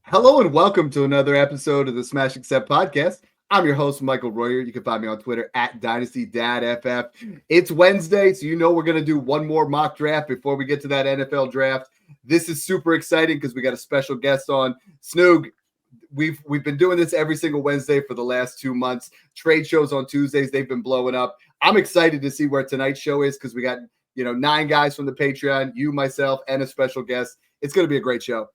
Hello and welcome to another episode of the Smash Accept podcast. I'm your host, Michael Royer. You can find me on Twitter at Dynasty Dad FF. It's Wednesday, so you know we're going to do one more mock draft before we get to that NFL draft. This is super exciting because we got a special guest on. Snoog, we've been doing this every single Wednesday for the last 2 months. Trade shows on Tuesdays, they've been blowing up. I'm excited to see where tonight's show is because we got 9 guys from the Patreon, you, myself, and a special guest. It's going to be a great show.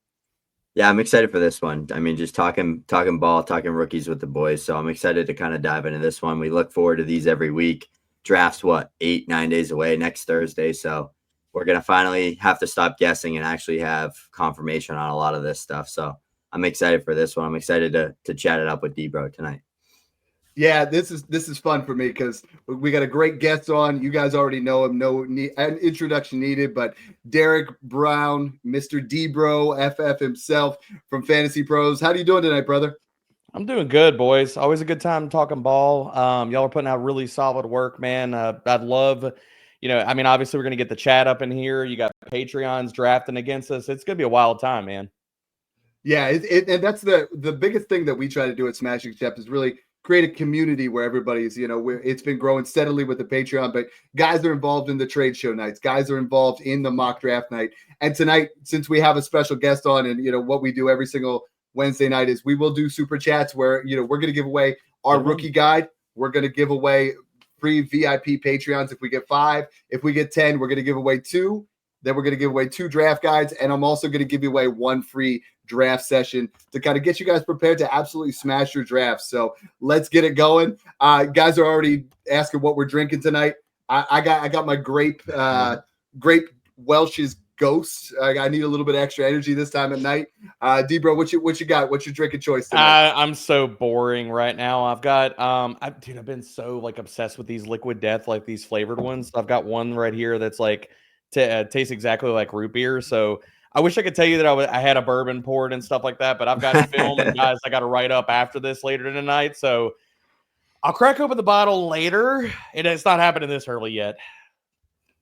Yeah, I'm excited for this one. I mean, just talking ball, talking rookies with the boys. So I'm excited to kind of dive into this one. We look forward to these every week. Drafts, 8-9 days away next Thursday. So we're going to finally have to stop guessing and actually have confirmation on a lot of this stuff. So I'm excited for this one. I'm excited to chat it up with Dbro tonight. Yeah, this is fun for me because we got a great guest on. You guys already know him. No an introduction needed, but Derek Brown, Mr. Dbro, FF himself from Fantasy Pros. How are you doing tonight, brother? I'm doing good, boys. Always a good time talking ball. Y'all are putting out really solid work, man. I'd love, obviously we're going to get the chat up in here. You got Patreons drafting against us. It's going to be a wild time, man. Yeah, and that's the biggest thing that we try to do at Smashing Chef is really create a community where everybody's, it's been growing steadily with the Patreon, but guys are involved in the trade show nights. Guys are involved in the mock draft night. And tonight, since we have a special guest on and, what we do every single Wednesday night is we will do super chats where, we're going to give away our rookie guide. We're going to give away free VIP Patreons if we get 5. If we get 10, we're going to give away 2. Then we're going to give away 2 draft guides. And I'm also going to give you away 1 free draft session to kind of get you guys prepared to absolutely smash your drafts. So let's get it going. Guys are already asking what we're drinking tonight. I got my grape Welch's Ghost. I need a little bit of extra energy this time at night. Dbro, what you got? What's your drinking choice tonight? I'm so boring right now. I've got I've been so obsessed with these Liquid Death, like these flavored ones. I've got one right here that's like tastes exactly like root beer. So I wish I could tell you that I had a bourbon poured and stuff like that, but I've got film and guys I got to write up after this later tonight. So I'll crack open the bottle later. It's not happening this early yet.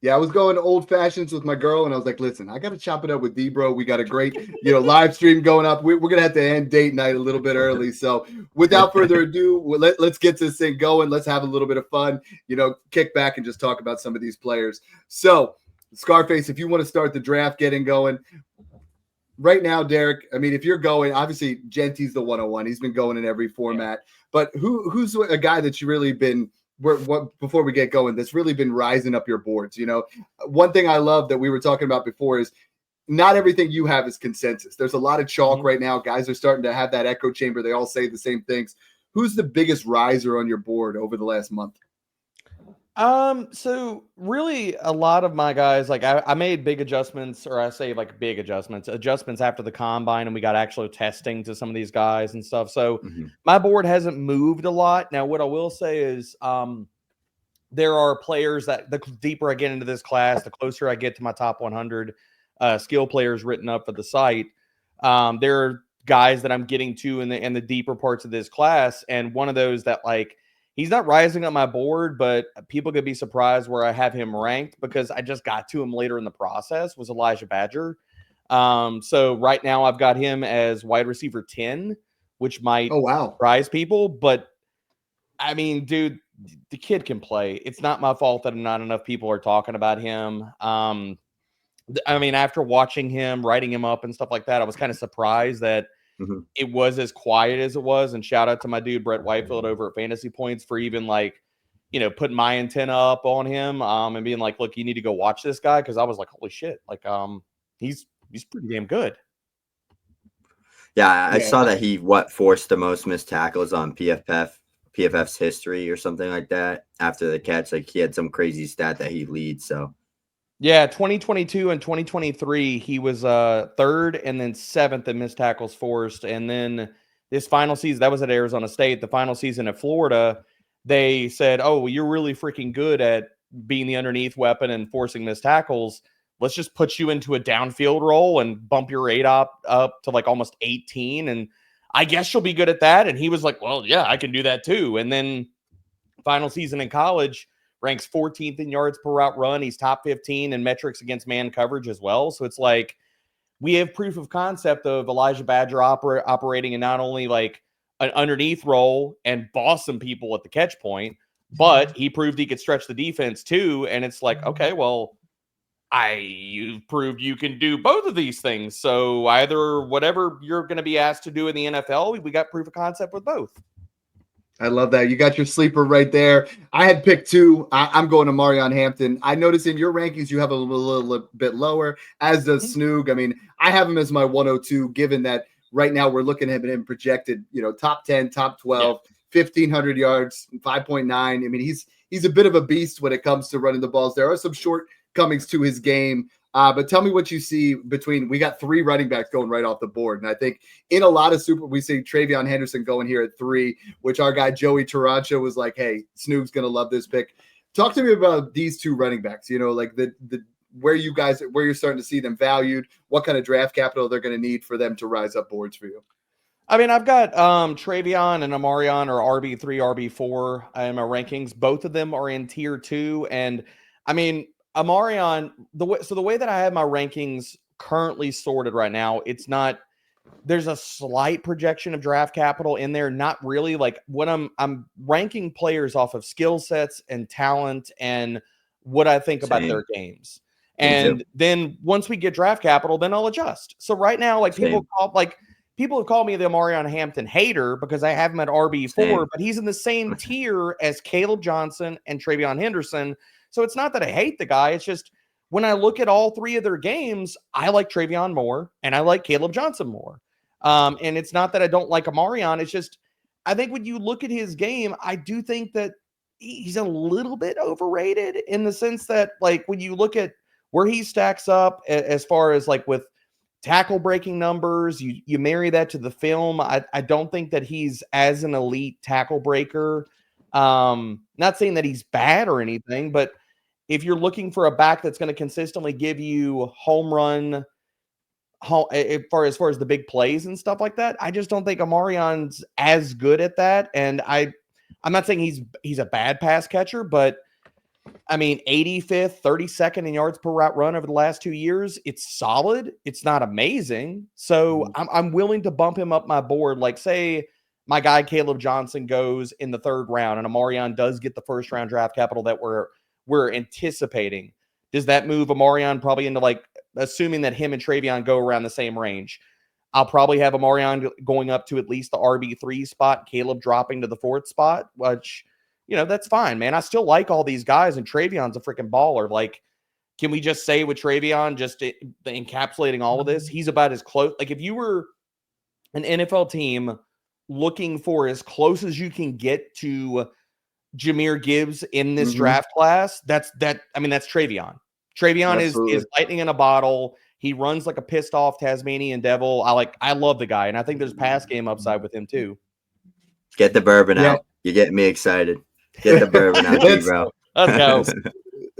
Yeah, I was going old fashions with my girl, and I was like, listen, I got to chop it up with Dbro. We got a great, live stream going up. We're going to have to end date night a little bit early. So without further ado, let's get this thing going. Let's have a little bit of fun, kick back and just talk about some of these players. So Scarface, if you want to start the draft getting going right now, Derek, I mean, if you're going, obviously Jeanty's the 101. He's been going in every format, but who's a guy that you really been before we get going, that's really been rising up your boards? One thing I love that we were talking about before is not everything you have is consensus. There's a lot of chalk right now. Guys are starting to have that echo chamber. They all say the same things. Who's the biggest riser on your board over the last month? So really a lot of my guys, like I made big adjustments, or I say like big adjustments after the combine, and we got actual testing to some of these guys and stuff. So my board hasn't moved a lot. Now, what I will say is, there are players that the deeper I get into this class, the closer I get to my top 100 skill players written up for the site. There are guys that I'm getting to in the deeper parts of this class. And one of those that he's not rising up my board, but people could be surprised where I have him ranked because I just got to him later in the process, was Elijah Badger. So right now I've got him as wide receiver 10, which might surprise people. But I mean, dude, the kid can play. It's not my fault that not enough people are talking about him. I mean, after watching him, writing him up and stuff like that, I was kind of surprised that it was as quiet as it was. And shout out to my dude Brett Whitefield over at Fantasy Points for even putting my antenna up on him and being like, look, you need to go watch this guy, because I was like, holy shit, he's pretty damn good. Yeah, I saw that he forced the most missed tackles on PFF's history or something like that after the catch. Like, he had some crazy stat that he leads. So yeah, 2022 and 2023, he was 3rd and then 7th in missed tackles forced. And then this final season, that was at Arizona State. The final season at Florida, they said, oh, well, you're really freaking good at being the underneath weapon and forcing missed tackles. Let's just put you into a downfield role and bump your rate up to almost 18. And I guess you'll be good at that. And he was like, well, yeah, I can do that too. And then final season in college, ranks 14th in yards per route run. He's top 15 in metrics against man coverage as well. So it's like, we have proof of concept of Elijah Badger operating in not only like an underneath role and boss some people at the catch point, but he proved he could stretch the defense too. And it's like, okay, well, you've proved you can do both of these things. So either whatever you're going to be asked to do in the NFL, we got proof of concept with both. I love that. You got your sleeper right there. I had picked 2. I'm going to Marion Hampton. I noticed in your rankings you have a little bit lower, as does Snoog. I mean, I have him as my 102, given that right now we're looking at him projected, top 10, top 12, 1,500 yards, 5.9. I mean, he's a bit of a beast when it comes to running the balls. There are some shortcomings to his game. But tell me what you see we got 3 running backs going right off the board. And I think in a lot of we see Travion Henderson going here at 3, which our guy Joey Tarancha was like, hey, Snoog's going to love this pick. Talk to me about these 2 running backs, like where you're starting to see them valued, what kind of draft capital they're going to need for them to rise up boards for you. I mean, I've got Travion and Amarion are RB3, RB4 in my rankings. Both of them are in tier 2. And I mean, Amarion, the way that I have my rankings currently sorted right now, there's a slight projection of draft capital in there. Not really. Like when I'm ranking players off of skill sets and talent and what I think about their games. And then once we get draft capital, then I'll adjust. So right now, like people have called me the Amarion Hampton hater because I have him at RB4, but he's in the same tier as Caleb Johnson and Travion Henderson. So it's not that I hate the guy. It's just when I look at all 3 of their games, I like Travion more and I like Caleb Johnson more. And it's not that I don't like Amarion. It's just, I think when you look at his game, I do think that he's a little bit overrated in the sense that like when you look at where he stacks up as far as like with tackle breaking numbers, you marry that to the film. I don't think that he's as an elite tackle breaker. Not saying that he's bad or anything, but if you're looking for a back that's going to consistently give you home run, as far as the big plays and stuff like that, I just don't think Amarion's as good at that. And I'm not saying he's a bad pass catcher, but I mean, 85th, 32nd in yards per route run over the last 2 years. It's solid. It's not amazing. So I'm willing to bump him up my board. Like say my guy Caleb Johnson goes in the 3rd round and Amarion does get the 1st round draft capital that we're anticipating. Does that move Amarion probably into like, assuming that him and Travion go around the same range? I'll probably have Amarion going up to at least the RB3 spot, Caleb dropping to the 4th spot, which, that's fine, man. I still like all these guys, and Travion's a freaking baller. Like, can we just say with Travion, just encapsulating all of this, he's about as close. Like, if you were an NFL team looking for as close as you can get to Jahmyr Gibbs in this draft class, that's Travion. Travion is lightning in a bottle. He runs like a pissed off Tasmanian devil. I love the guy, and I think there's pass game upside with him too. Get the bourbon out. You're getting me excited. Get the bourbon out, Dbro. Let's go.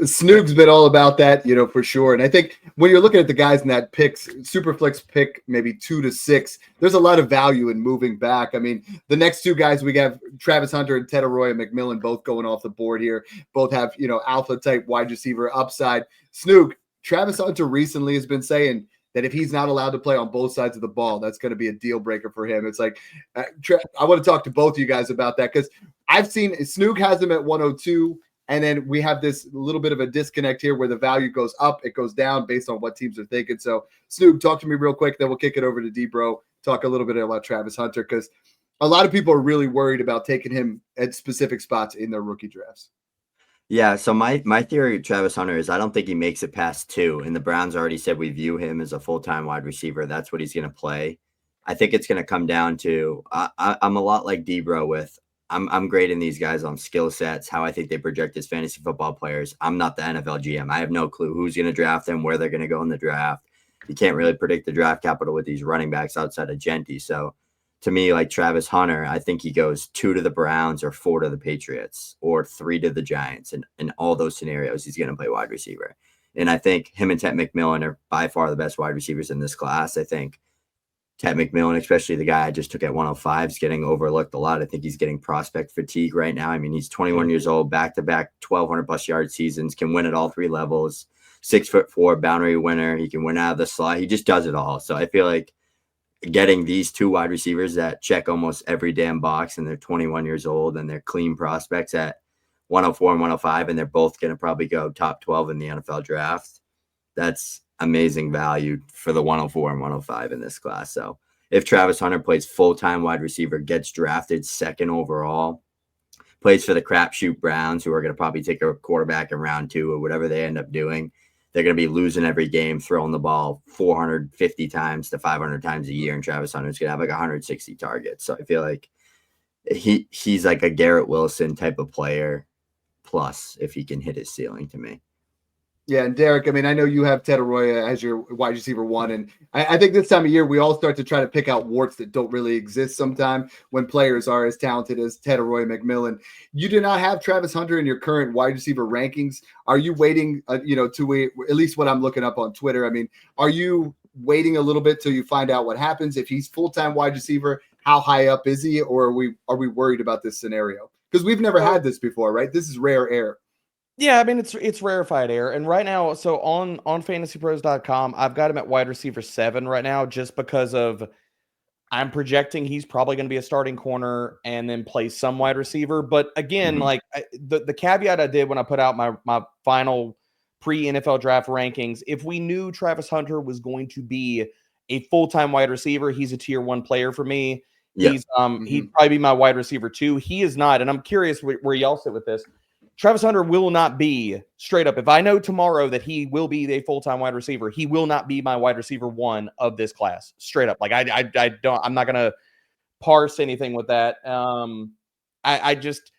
Snoog's been all about that, for sure. And I think when you're looking at the guys in that Superflex pick, maybe 2 to 6, there's a lot of value in moving back. I mean, the next 2 guys we have, Travis Hunter and Tetairoa McMillan, both going off the board here. Both have, alpha type wide receiver upside. Snoog, Travis Hunter recently has been saying that if he's not allowed to play on both sides of the ball, that's going to be a deal breaker for him. It's like, I want to talk to both of you guys about that because I've seen Snoog has him at 102. And then we have this little bit of a disconnect here where the value goes up, it goes down based on what teams are thinking. So, Snoog, talk to me real quick, then we'll kick it over to Dbro, talk a little bit about Travis Hunter, because a lot of people are really worried about taking him at specific spots in their rookie drafts. Yeah, so my theory of Travis Hunter is I don't think he makes it past 2, and the Browns already said we view him as a full-time wide receiver. That's what he's going to play. I think it's going to come down to I'm a lot like Dbro with I'm grading these guys on skill sets, how I think they project as fantasy football players. I'm not the NFL GM. I have no clue who's going to draft them, where they're going to go in the draft. You can't really predict the draft capital with these running backs outside of Jeanty. So to me, like Travis Hunter, I think he goes 2 to the Browns or 4 to the Patriots or 3 to the Giants. And in all those scenarios, he's going to play wide receiver. And I think him and Tet Mcmillan are by far the best wide receivers in this class. I think Tet Mcmillan, especially the guy I just took at 105, is getting overlooked a lot. I think he's getting prospect fatigue right now. I mean, he's 21 years old, back-to-back 1,200-plus yard seasons, can win at all 3 levels. 6'4" boundary winner. He can win out of the slot. He just does it all. So I feel like getting these two wide receivers that check almost every damn box, and they're 21 years old and they're clean prospects at 104 and 105, and they're both going to probably go top 12 in the NFL draft. That's amazing value for the 104 and 105 in this class. So if Travis Hunter plays full-time wide receiver, gets drafted second overall, plays for the crapshoot Browns, who are going to probably take a quarterback in round 2 or whatever they end up doing, they're going to be losing every game, throwing the ball 450 times to 500 times a year, and Travis Hunter's going to have like 160 targets. So I feel like he's like a Garrett Wilson type of player, plus if he can hit his ceiling to me. Yeah, and Derek, I mean, I know you have Tetairoa as your wide receiver 1, and I think this time of year we all start to try to pick out warts that don't really exist sometime when players are as talented as Tetairoa McMillan. You do not have Travis Hunter in your current wide receiver rankings. Are you waiting, to at least what I'm looking up on Twitter? I mean, are you waiting a little bit till you find out what happens? If he's full-time wide receiver, how high up is he, or are we worried about this scenario? Because we've never had this before, right? This is rare air. Yeah, I mean, it's rarefied air. And right now, so on fantasypros.com, I've got him at wide receiver 7 right now, just because of I'm projecting he's probably going to be a starting corner and then play some wide receiver. But again, like the caveat I did when I put out my final pre-NFL draft rankings, if we knew Travis Hunter was going to be a full-time wide receiver, he's a tier 1 player for me. Yeah. He'd probably be my wide receiver 2. He is not, and I'm curious where y'all sit with this. Travis Hunter will not be, straight up, if I know tomorrow that he will be a full-time wide receiver, he will not be my wide receiver 1 of this class. Straight up. Like I'm not gonna parse anything with that. I just,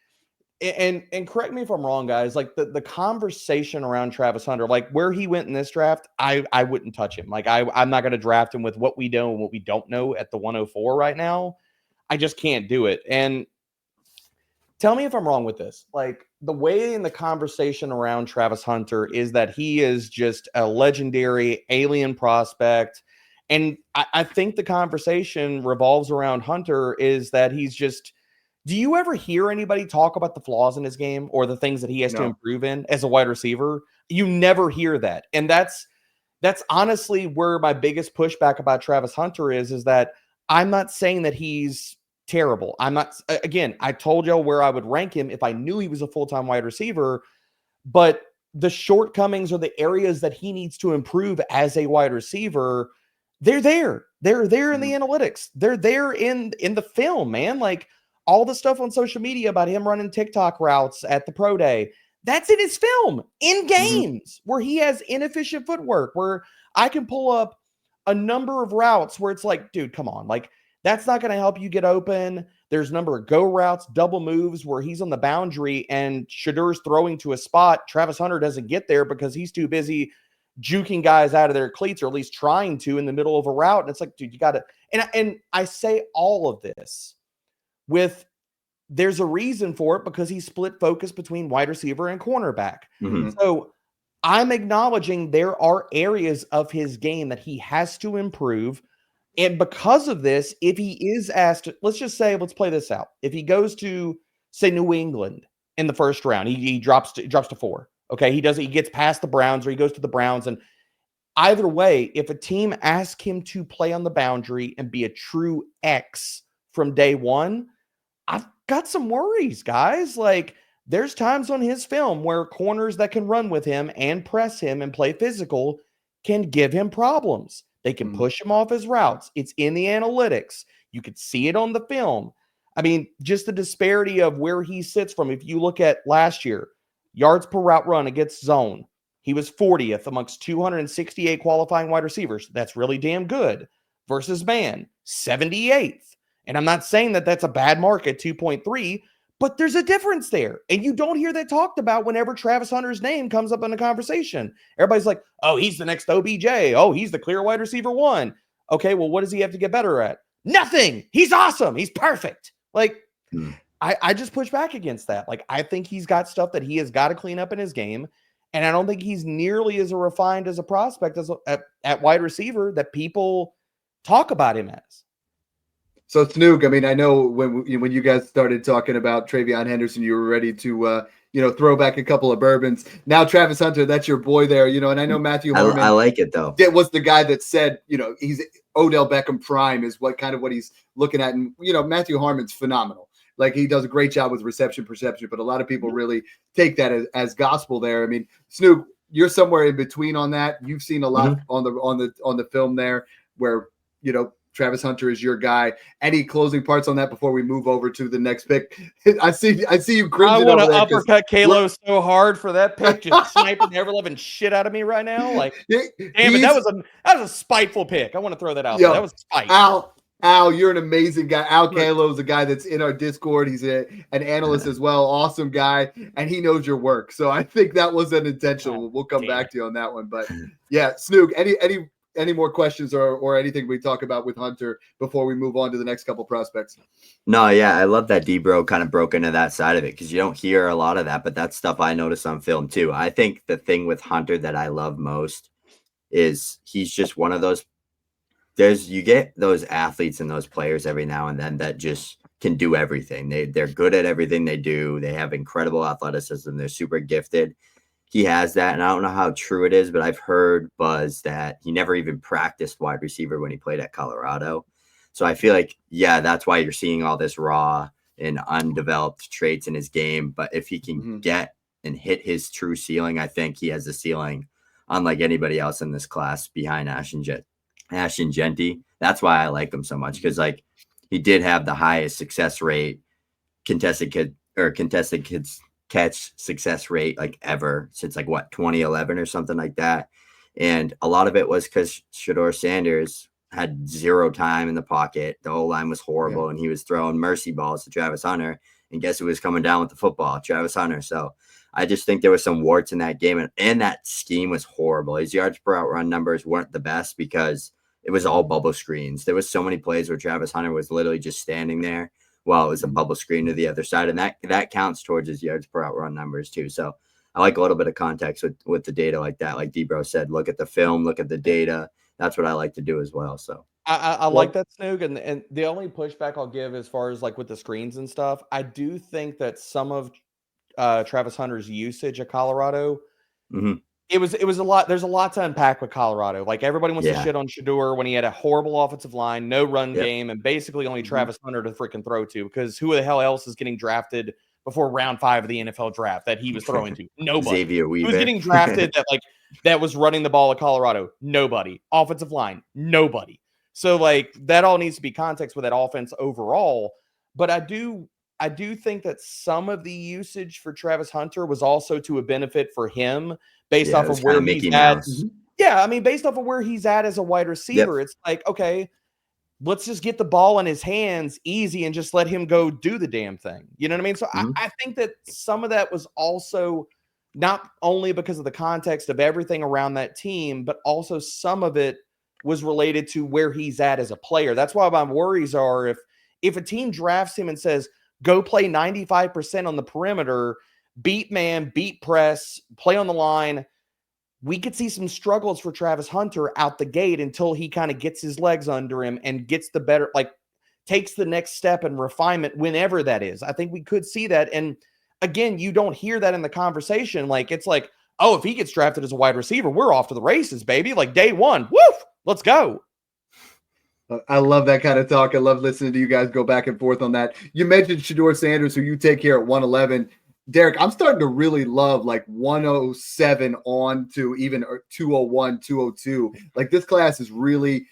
and correct me if I'm wrong, guys, like the conversation around Travis Hunter, like where he went in this draft, I wouldn't touch him. Like I'm not gonna draft him with what we know and what we don't know at the 104 right now. I just can't do it. And tell me if I'm wrong with this. Like the way in the conversation around Travis Hunter is that he is just a legendary alien prospect. And I think the conversation revolves around Hunter is that he's just, do you ever hear anybody talk about the flaws in his game or the things that he has to improve in as a wide receiver? You never hear that. And that's honestly where my biggest pushback about Travis Hunter is that I'm not saying that he's terrible. I'm not, again, I told y'all where I would rank him if I knew he was a full-time wide receiver, but the shortcomings or the areas that he needs to improve as a wide receiver, they're there. They're there in the analytics. They're there in the film, man. Like all the stuff on social media about him running TikTok routes at the pro day, that's in his film, in games where he has inefficient footwork, where I can pull up a number of routes where it's like, dude, come on. Like, that's not going to help you get open. There's a number of go routes, double moves where he's on the boundary and Shedeur's throwing to a spot. Travis Hunter doesn't get there because he's too busy juking guys out of their cleats, or at least trying to in the middle of a route. And it's like, dude, you got to, and I say all of this with, there's a reason for it because he split focus between wide receiver and cornerback. So I'm acknowledging there are areas of his game that he has to improve. And because of this, if he is asked, let's just say, let's play this out. If he goes to, say, New England in the first round, he drops to 4. Okay, he gets past the Browns, or he goes to the Browns. And either way, if a team asks him to play on the boundary and be a true X from day one, I've got some worries, guys. Like, there's times on his film where corners that can run with him and press him and play physical can give him problems. They can push him off his routes. It's in the analytics. You could see it on the film. I mean, just the disparity of where he sits from. If you look at last year, yards per route run against zone, he was 40th amongst 268 qualifying wide receivers. That's really damn good. Versus man, 78th. And I'm not saying that that's a bad mark at 2.3, but there's a difference there. And you don't hear that talked about whenever Travis Hunter's name comes up in a conversation. Everybody's like, oh, he's the next OBJ. Oh, he's the clear wide receiver 1. Okay, well, what does he have to get better at? Nothing. He's awesome. He's perfect. Like, I just push back against that. Like, I think he's got stuff that he has got to clean up in his game. And I don't think he's nearly as refined as a prospect as at wide receiver that people talk about him as. So Snoog, I mean, I know when you guys started talking about Travion Henderson, you were ready to throw back a couple of bourbons. Now, Travis Hunter, that's your boy there, and I know Matthew Harmon. I like it though. That was the guy that said, he's Odell Beckham prime is what he's looking at. And, Matthew Harmon's phenomenal. Like, he does a great job with reception perception, but a lot of people really take that as gospel there. I mean, Snoog, you're somewhere in between on that. You've seen a lot on the film there where, Travis Hunter is your guy. Any closing parts on that before we move over to the next pick? I see you cringing. I want to uppercut Kalo so hard for that pick, just sniping ever-loving shit out of me right now. Like, damn it, that was a spiteful pick. I want to throw that out there. That was spite. Al, you're an amazing guy. Al Kalo is a guy that's in our Discord. He's an analyst as well. Awesome guy, and he knows your work. So I think that was unintentional. We'll come back to you on that one. But yeah, Snoog, any more questions or anything we talk about with Hunter before we move on to the next couple prospects? No, yeah, I love that Dbro kind of broke into that side of it because you don't hear a lot of that, but that's stuff I noticed on film too. I think the thing with Hunter that I love most is he's just one of those. You get those athletes and those players every now and then that just can do everything. They're good at everything they do. They have incredible athleticism. They're super gifted. He has that, and I don't know how true it is, but I've heard buzz that he never even practiced wide receiver when he played at Colorado. So I feel like, that's why you're seeing all this raw and undeveloped traits in his game. But if he can get and hit his true ceiling, I think he has a ceiling unlike anybody else in this class behind Ashton Jeanty. That's why I like him so much, because like he did have the highest success rate, contested kids catch success rate like ever since 2011 or something like that. And a lot of it was because Shedeur Sanders had zero time in the pocket. The O-line was horrible, and he was throwing mercy balls to Travis Hunter. And guess who was coming down with the football? Travis Hunter. So I just think there was some warts in that game, and that scheme was horrible. His yards per out run numbers weren't the best because it was all bubble screens. There was so many plays where Travis Hunter was literally just standing there while it was a bubble screen to the other side. And that counts towards his yards per out run numbers too. So I like a little bit of context with the data like that. Like Dbro said, look at the film, look at the data. That's what I like to do as well. So I like that, Snoog. And the only pushback I'll give as far as like with the screens and stuff, I do think that some of Travis Hunter's usage at Colorado, it was a lot. There's a lot to unpack with Colorado. Like, everybody wants to shit on Shedeur when he had a horrible offensive line, no run game, and basically only Travis Hunter to freaking throw to, because who the hell else is getting drafted before round 5 of the NFL draft that he was throwing to? Nobody. Xavier Weaver. Who was getting drafted that was running the ball at Colorado? Nobody. Offensive line? Nobody. So that all needs to be context with that offense overall. But I do think that some of the usage for Travis Hunter was also to a benefit for him based off of where he's at. Yeah, I mean, based off of where he's at as a wide receiver, it's like, okay, let's just get the ball in his hands easy and just let him go do the damn thing. You know what I mean? So I think that some of that was also not only because of the context of everything around that team, but also some of it was related to where he's at as a player. That's why my worries are if a team drafts him and says, go play 95% on the perimeter, beat man, beat press, play on the line, we could see some struggles for Travis Hunter out the gate until he kind of gets his legs under him and gets the better, takes the next step in refinement, whenever that is. I think we could see that. And again, you don't hear that in the conversation. It's like, oh, if he gets drafted as a wide receiver, we're off to the races, baby. Like, day one, woof, let's go. I love that kind of talk. I love listening to you guys go back and forth on that. You mentioned Shedeur Sanders, who you take here at 111. Derek, I'm starting to really love 107 on to even 201, 202. This class is really,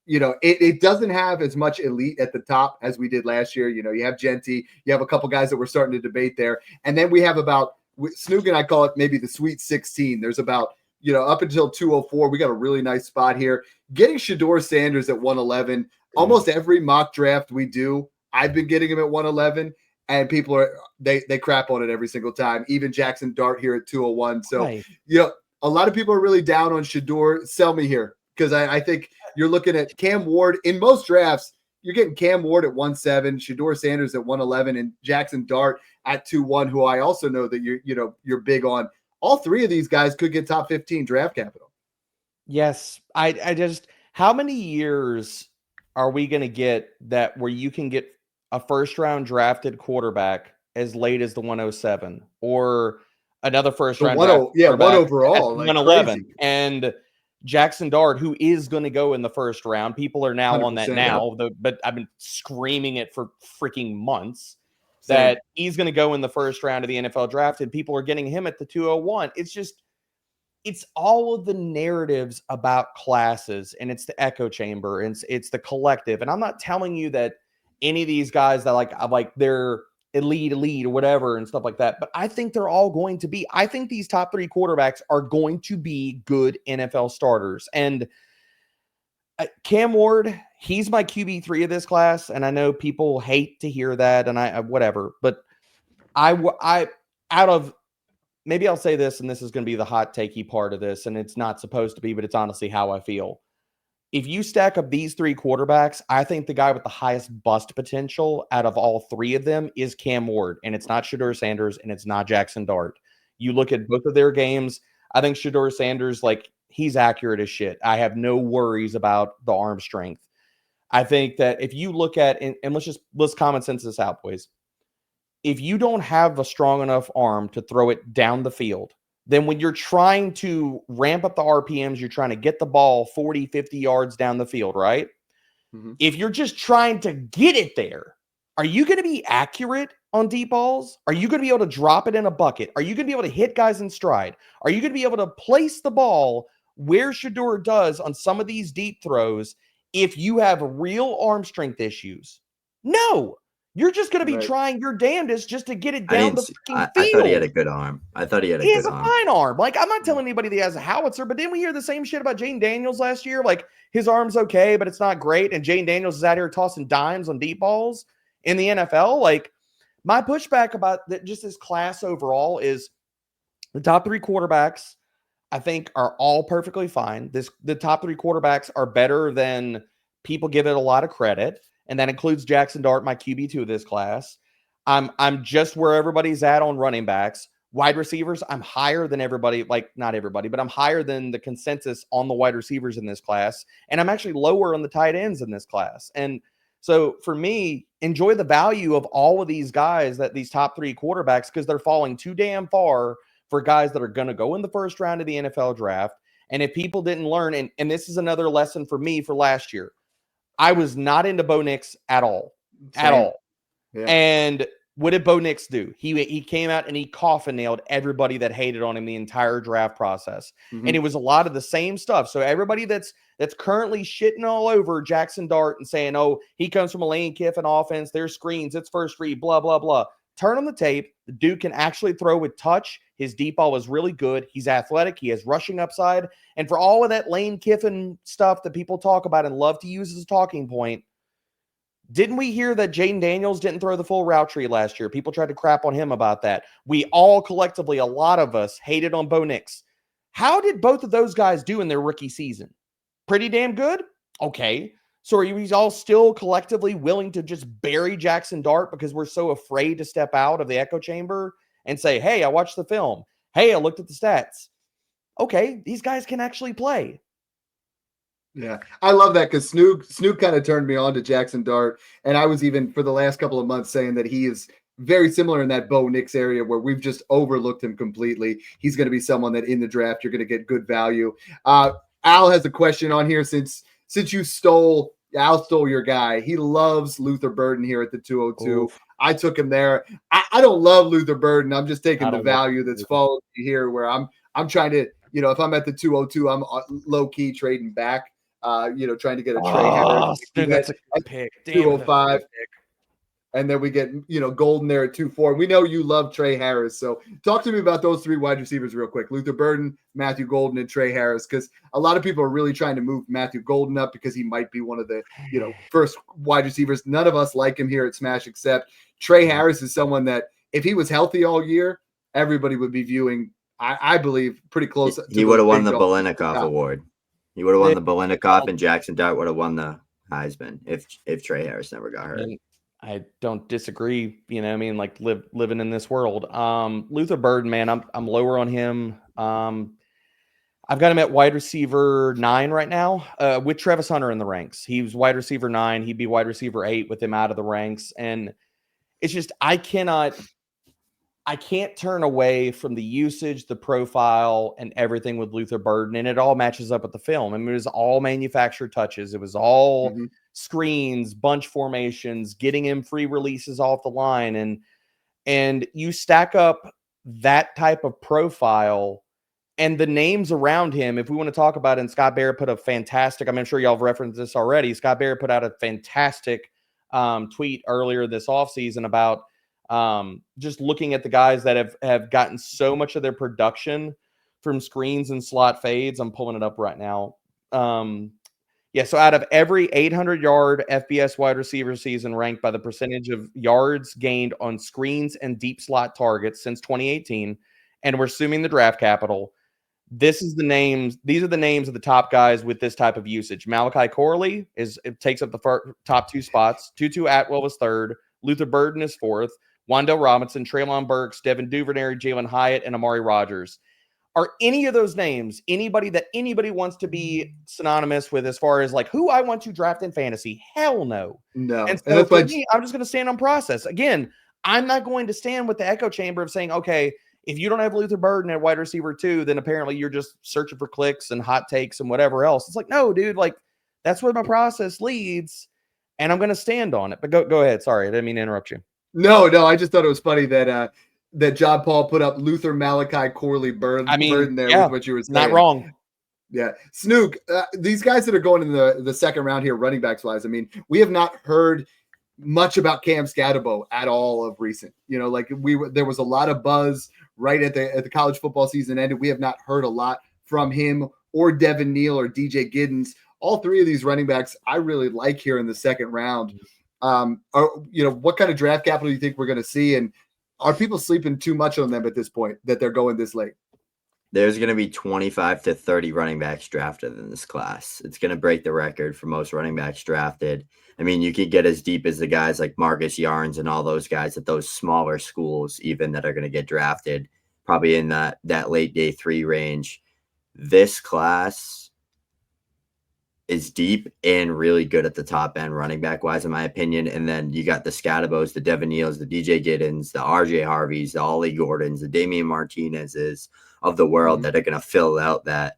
it doesn't have as much elite at the top as we did last year. You have Jeanty, you have a couple guys that we're starting to debate there. And then we have about, Snoog and I call it maybe the Sweet 16. There's about, up until 204, we got a really nice spot here. Getting Shedeur Sanders at 111, almost every mock draft we do, I've been getting him at 111. And people they crap on it every single time. Even Jackson Dart here at 201. So, a lot of people are really down on Shedeur. Sell me here, because I think you're looking at Cam Ward. In most drafts, you're getting Cam Ward at 1.7, Shedeur Sanders at 111, and Jackson Dart at 2.1, who I also know that you're big on. All three of these guys could get top 15 draft capital. Yes. I just, how many years are we going to get that where you can get a first round drafted quarterback as late as the 107 or another first round one overall, like 111. crazy. And Jackson Dart, who is going to go in the first round. People are now on that now, but I've been screaming it for freaking months that he's going to go in the first round of the NFL draft, and people are getting him at the 201. It's all of the narratives about classes, and it's the echo chamber, and it's the collective. And I'm not telling you that any of these guys that like they're elite or whatever and stuff like that, but I think they're all going to be. I think these top 3 quarterbacks are going to be good NFL starters. And Cam Ward, he's my QB3 of this class, and I know people hate to hear that, and I whatever, but I out of, maybe I'll say this, and this is going to be the hot takey part of this, and it's not supposed to be, but it's honestly how I feel. If you stack up these 3 quarterbacks, I think the guy with the highest bust potential out of all 3 of them is Cam Ward, and it's not Shedeur Sanders, and it's not Jackson Dart. You look at both of their games, I think Shedeur Sanders, like, he's accurate as shit. I have no worries about the arm strength. I think that if you look at, and let's common sense this out, boys. If you don't have a strong enough arm to throw it down the field, then when you're trying to ramp up the RPMs, you're trying to get the ball 40, 50 yards down the field, right? Mm-hmm. If you're just trying to get it there, are you going to be accurate on deep balls? Are you going to be able to drop it in a bucket? Are you going to be able to hit guys in stride? Are you going to be able to place the ball where Shedeur does on some of these deep throws if you have real arm strength issues? No. You're just going to be trying your damnedest just to get it down the freaking field. I thought he had a good arm. I thought he had a good arm. He has a fine arm. Like, I'm not telling anybody that he has a howitzer, but didn't we hear the same shit about Jayden Daniels last year? Like, his arm's okay, but it's not great. And Jayden Daniels is out here tossing dimes on deep balls in the NFL. Like, my pushback about just this class overall is the top 3 quarterbacks, I think, are all perfectly fine. The top 3 quarterbacks are better than people give it a lot of credit. And that includes Jackson Dart, my QB2 of this class. I'm just where everybody's at on running backs. Wide receivers, I'm higher than everybody, like not everybody, but I'm higher than the consensus on the wide receivers in this class. And I'm actually lower on the tight ends in this class. And so for me, enjoy the value of all of these guys, that these top 3 quarterbacks, because they're falling too damn far for guys that are going to go in the first round of the NFL draft. And if people didn't learn, and this is another lesson for me for last year, I was not into Bo Nix at all. At all. Yeah. And what did Bo Nix do? He came out and he coffin nailed everybody that hated on him the entire draft process. Mm-hmm. And it was a lot of the same stuff. So everybody that's currently shitting all over Jackson Dart and saying, oh, he comes from a Lane Kiffin offense, there's screens, it's first read, blah, blah, blah. Turn on the tape. The dude can actually throw with touch. His deep ball is really good. He's athletic. He has rushing upside. And for all of that Lane Kiffin stuff that people talk about and love to use as a talking point, didn't we hear that Jayden Daniels didn't throw the full route tree last year? People tried to crap on him about that. We all collectively, a lot of us, hated on Bo Nix. How did both of those guys do in their rookie season? Pretty damn good? Okay. So are you all still collectively willing to just bury Jackson Dart because we're so afraid to step out of the echo chamber and say, hey, I watched the film. Hey, I looked at the stats. Okay, these guys can actually play. Yeah, I love that because Snoog kind of turned me on to Jackson Dart. And I was even for the last couple of months saying that he is very similar in that Bo Nix area where we've just overlooked him completely. He's going to be someone that in the draft you're going to get good value. Al has a question on here since Al stole your guy. He loves Luther Burden here at the 202. Oof. I took him there. I don't love Luther Burden. I'm just taking the value that's followed here where I'm trying to, if I'm at the 202, I'm low key trading back, trying to get a Tre Harris. Dude, that's a good pick. 205. And then we get, Golden there at 2-4. We know you love Tre Harris. So talk to me about those 3 wide receivers real quick. Luther Burden, Matthew Golden, and Tre Harris. Because a lot of people are really trying to move Matthew Golden up because he might be one of the, first wide receivers. None of us like him here at Smash except Tre Harris is someone that if he was healthy all year, everybody would be viewing, I believe, pretty close. He would have won the Bolenikov Award. He would have won the Bolenikov, and Jackson Dart would have won the Heisman if Tre Harris never got hurt. I don't disagree, like living in this world. Luther Burden, man, I'm lower on him. I've got him at wide receiver 9 right now, with Travis Hunter in the ranks. He was wide receiver 9. He'd be wide receiver 8 with him out of the ranks. And it's just, I cannot I can't turn away from the usage, the profile, and everything with Luther Burden, and it all matches up with the film. I mean, it was all manufactured touches. It was all screens, bunch formations, getting him free releases off the line, and you stack up that type of profile and the names around him. If we want to talk about it, and Scott Barrett put a fantastic, I'm sure y'all have referenced this already. Scott Barrett put out a fantastic tweet earlier this offseason about just looking at the guys that have gotten so much of their production from screens and slot fades. I'm pulling it up right now. So out of every 800-yard FBS wide receiver season ranked by the percentage of yards gained on screens and deep slot targets since 2018, and we're assuming the draft capital, these are the names of the top guys with this type of usage. Malachi Corley takes up the top 2 spots. Tutu Atwell was 3rd. Luther Burden is 4th. Wandale Robinson, Treylon Burks, Devin Duvernay, Jalen Hyatt, and Amari Rogers. Are any of those names anybody that anybody wants to be synonymous with as far as like who I want to draft in fantasy? Hell no. No. And so for me, I'm just going to stand on process. Again, I'm not going to stand with the echo chamber of saying, okay, if you don't have Luther Burden at wide receiver 2, then apparently you're just searching for clicks and hot takes and whatever else. It's like, no, dude, like that's where my process leads, and I'm going to stand on it. But go ahead. Sorry, I didn't mean to interrupt you. No, I just thought it was funny that John Paul put up Luther, Malachi, Corley, Burden there with what you were saying. Not wrong. Yeah. Snoog, these guys that are going in the second round here, running backs wise, I mean, we have not heard much about Cam Scatterbo at all of recent. You know, like there was a lot of buzz right at the college football season ended. We have not heard a lot from him or Devin Neal or DJ Giddens. All 3 of these running backs I really like here in the second round. What kind of draft capital do you think we're going to see? And are people sleeping too much on them at this point that they're going this late? There's going to be 25 to 30 running backs drafted in this class. It's going to break the record for most running backs drafted. I mean, you could get as deep as the guys like Marcus Yarns and all those guys at those smaller schools, even that are going to get drafted, probably in that late day 3 range. This class is deep and really good at the top end running back wise, in my opinion. And then you got the Scattabos, the Devin Neals, the DJ Giddens, the RJ Harveys, the Ollie Gordons, the Damian Martinezes of the world that are going to fill out that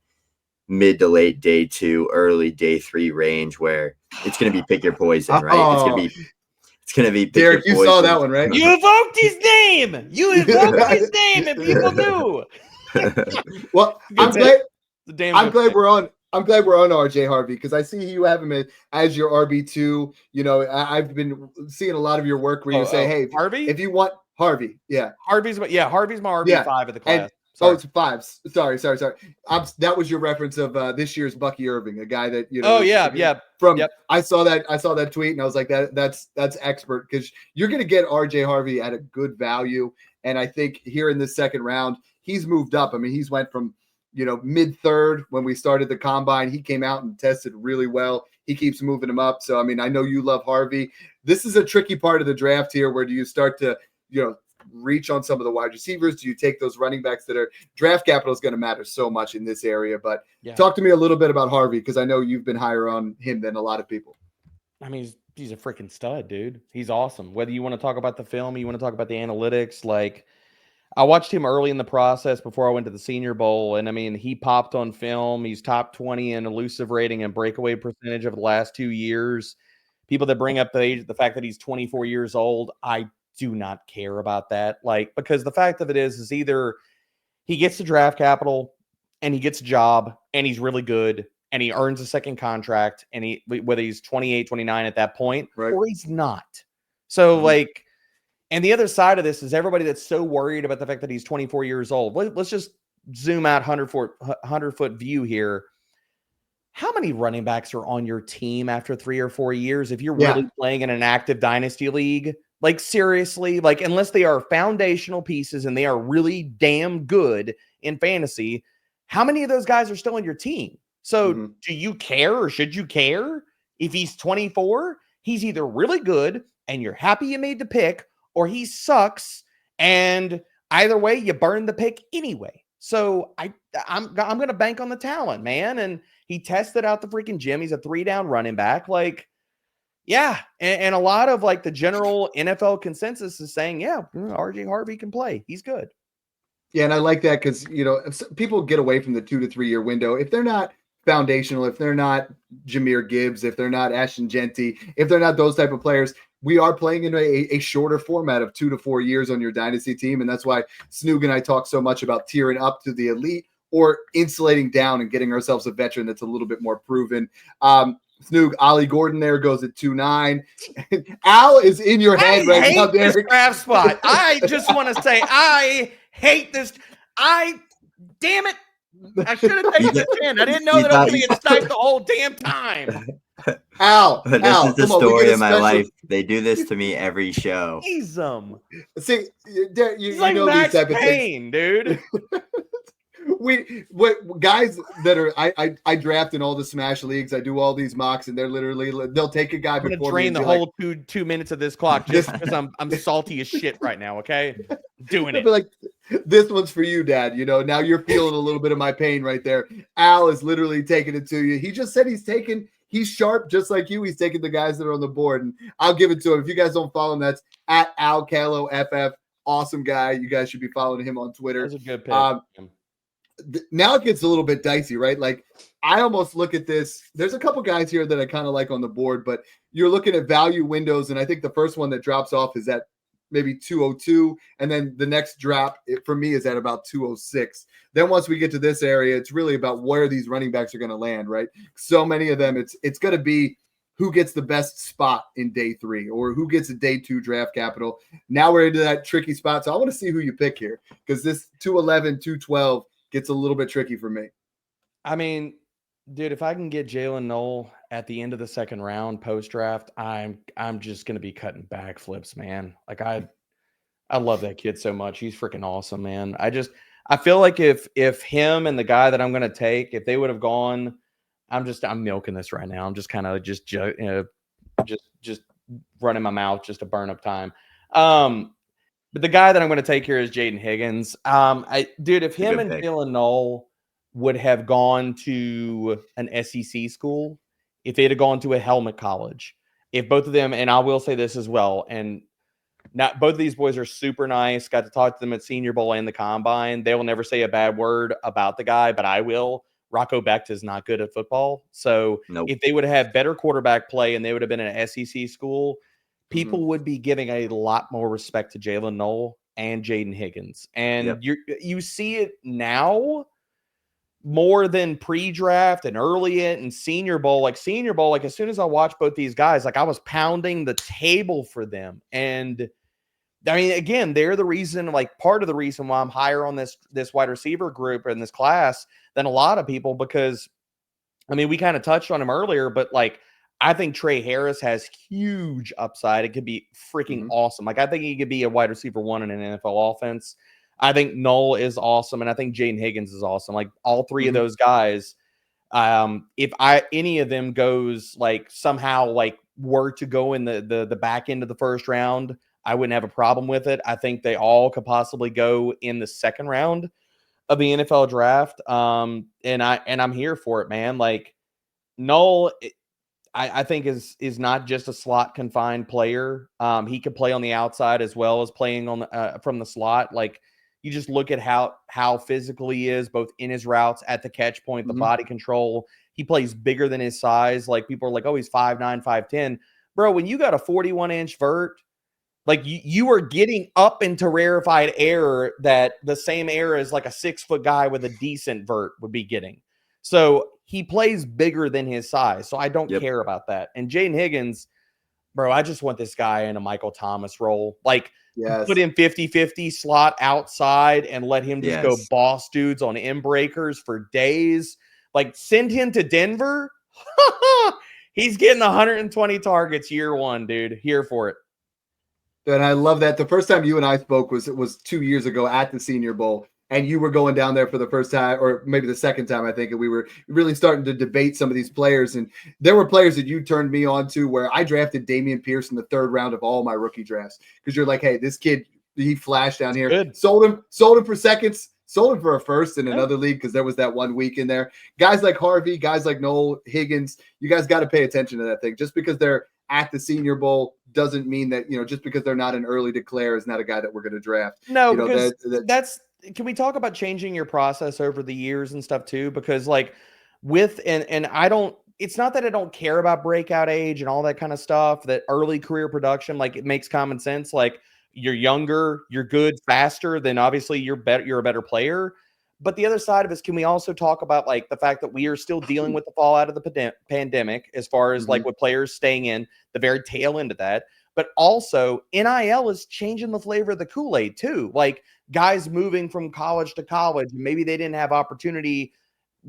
mid to late day 2, early day 3 range where it's going to be pick your poison, right? It's going to be pick Derek, your you saw that one, right? You evoked his name. And people knew. Well, I'm glad we're on RJ Harvey because I see you have him as your RB2. You know, I've been seeing a lot of your work where you say, hey, Harvey, if you want Harvey, Harvey's my RB5 of the class. It's 5s. Sorry. That was your reference of this year's Bucky Irving, a guy that I saw that tweet and I was like, that's expert because you're going to get RJ Harvey at a good value, and I think here in the second round he's moved up. I mean, he's went from mid 3rd when we started the combine. He came out and tested really well. He keeps moving him up. So I mean, I know you love Harvey. This is a tricky part of the draft here. Where do you start to reach on some of the wide receivers? Do you take those running backs that are draft capital is going to matter so much in this area? But talk to me a little bit about Harvey because I know you've been higher on him than a lot of people. I mean, he's a freaking stud, dude. He's awesome. Whether you want to talk about the film, you want to talk about the analytics, like I watched him early in the process before I went to the Senior Bowl, and I mean, he popped on film. He's top 20 in elusive rating and breakaway percentage over the last 2 years. People that bring up the fact that he's 24 years old, I do not care about that. Like, because the fact of it is either he gets the draft capital and he gets a job and he's really good and he earns a second contract and whether he's 28, 29 at that point, or he's not. So like, and the other side of this is everybody that's so worried about the fact that he's 24 years old. Let's just zoom out 100-foot view here. How many running backs are on your team after 3 or 4 years? If you're really playing in an active dynasty league, like seriously, like unless they are foundational pieces and they are really damn good in fantasy, how many of those guys are still on your team? So do you care or should you care if he's 24? He's either really good and you're happy you made the pick, or he sucks, and either way, you burn the pick anyway. So I'm going to bank on the talent, man. And he tested out the freaking gym. He's a 3-down running back. Like, Yeah, and a lot of like the general NFL consensus is saying, yeah, RJ Harvey can play. He's good. Yeah, and I like that because, if people get away from the 2 to 3 year window. If they're not foundational, if they're not Jahmyr Gibbs, if they're not Ashton Jeanty, if they're not those type of players, we are playing in a shorter format of 2 to 4 years on your dynasty team. And that's why Snoog and I talk so much about tiering up to the elite or insulating down and getting ourselves a veteran that's a little bit more proven. Snoog, Ollie Gordon there goes at 2.9. Al is in your head right now, Derek. This draft spot. I just want to say I hate this. Damn it. I should have taken the 10. I didn't know that I was going to get sniped the whole damn time. Al, this is the story of my life. They do this to me every show. He's See, you like know Max these type of Payne, dude. Guys that are I draft in all the smash leagues. I do all these mocks, and they'll take a guy I'm gonna before drain me the whole 2 minutes of this clock just because I'm salty as shit right now. Okay, doing it. Like, this one's for you, Dad. Now you're feeling a little bit of my pain right there. Al is literally taking it to you. He just said he's sharp just like you. He's taking the guys that are on the board, and I'll give it to him. If you guys don't follow him, that's at Al Calo FF. Awesome guy. You guys should be following him on Twitter. That's a good pick. Now it gets a little bit dicey, right? Like, I almost look at this. There's a couple guys here that I kind of like on the board, but you're looking at value windows, and I think the first one that drops off is at maybe 202, and then the next drop for me is at about 206. Then once we get to this area, it's really about where these running backs are going to land, right? So many of them, it's going to be who gets the best spot in day 3 or who gets a day 2 draft capital. Now we're into that tricky spot, so I want to see who you pick here because this 211, 212 gets a little bit tricky for me. I mean, dude, if I can get Jaylin Noel at the end of the second round post draft, I'm just gonna be cutting backflips, man. Like I love that kid so much. He's freaking awesome, man. I feel like if him and the guy that I'm gonna take, if they would have gone, I'm milking this right now. I'm just kind of just running my mouth just to burn up time. But the guy that I'm going to take here is Jayden Higgins. Dude, if him and Jaylin Noel would have gone to an SEC school, if they'd have gone to a helmet college, if both of them, and I will say this as well, and not both of these boys are super nice. Got to talk to them at Senior Bowl and the Combine. They will never say a bad word about the guy, but I will. Rocco Becht is not good at football. So If they would have had better quarterback play and they would have been in an SEC school, people would be giving a lot more respect to Jaylin Noel and Jayden Higgins. And you see it now more than pre-draft and early and Senior Bowl. Like Senior Bowl, like as soon as I watched both these guys, like I was pounding the table for them. And I mean, again, they're the reason, like part of the reason why I'm higher on this wide receiver group in this class than a lot of people, because I mean, we kind of touched on him earlier, but like, I think Tre Harris has huge upside. It could be freaking awesome. Like, I think he could be a wide receiver 1 in an NFL offense. I think Noel is awesome, and I think Jayden Higgins is awesome. Like, all three of those guys, if any of them goes, like, somehow, like, were to go in the back end of the first round, I wouldn't have a problem with it. I think they all could possibly go in the second round of the NFL draft. And I'm here for it, man. Like, Noel, I think is not just a slot confined player. He could play on the outside as well as playing on from the slot. Like, you just look at how physical he is, both in his routes, at the catch point, the body control. He plays bigger than his size. Like, people are like, oh, he's 5'9", 5'10". Bro, when you got a 41-inch vert, like you are getting up into rarefied air that the same air as like a 6-foot guy with a decent vert would be getting. So he plays bigger than his size. So I don't care about that. And Jayden Higgins, bro, I just want this guy in a Michael Thomas role. Like, put him 50-50 slot outside and let him just go boss dudes on end breakers for days. Like, send him to Denver. He's getting 120 targets year 1, dude. Here for it. And I love that. The first time you and I spoke was 2 years ago at the Senior Bowl. And you were going down there for the first time, or maybe the second time, I think, and we were really starting to debate some of these players. And there were players that you turned me on to where I drafted Dameon Pierce in the 3rd round of all my rookie drafts. Because you're like, hey, this kid, he flashed down here. Good. Sold him for seconds, sold him for a first in another league because there was that 1 week in there. Guys like Harvey, guys like Noel, Higgins, you guys got to pay attention to that thing. Just because they're at the Senior Bowl doesn't mean that, just because they're not an early declare is not a guy that we're going to draft. No, because that's can we talk about changing your process over the years and stuff too? Because like and I don't, it's not that I don't care about breakout age and all that kind of stuff, that early career production, like it makes common sense. Like you're younger, you're good, faster, then obviously you're a better player. But the other side of it is, can we also talk about like the fact that we are still dealing with the fallout of the pandemic as far as like with players staying in the very tail end of that. But also NIL is changing the flavor of the Kool-Aid too. Like guys moving from college to college, maybe they didn't have opportunity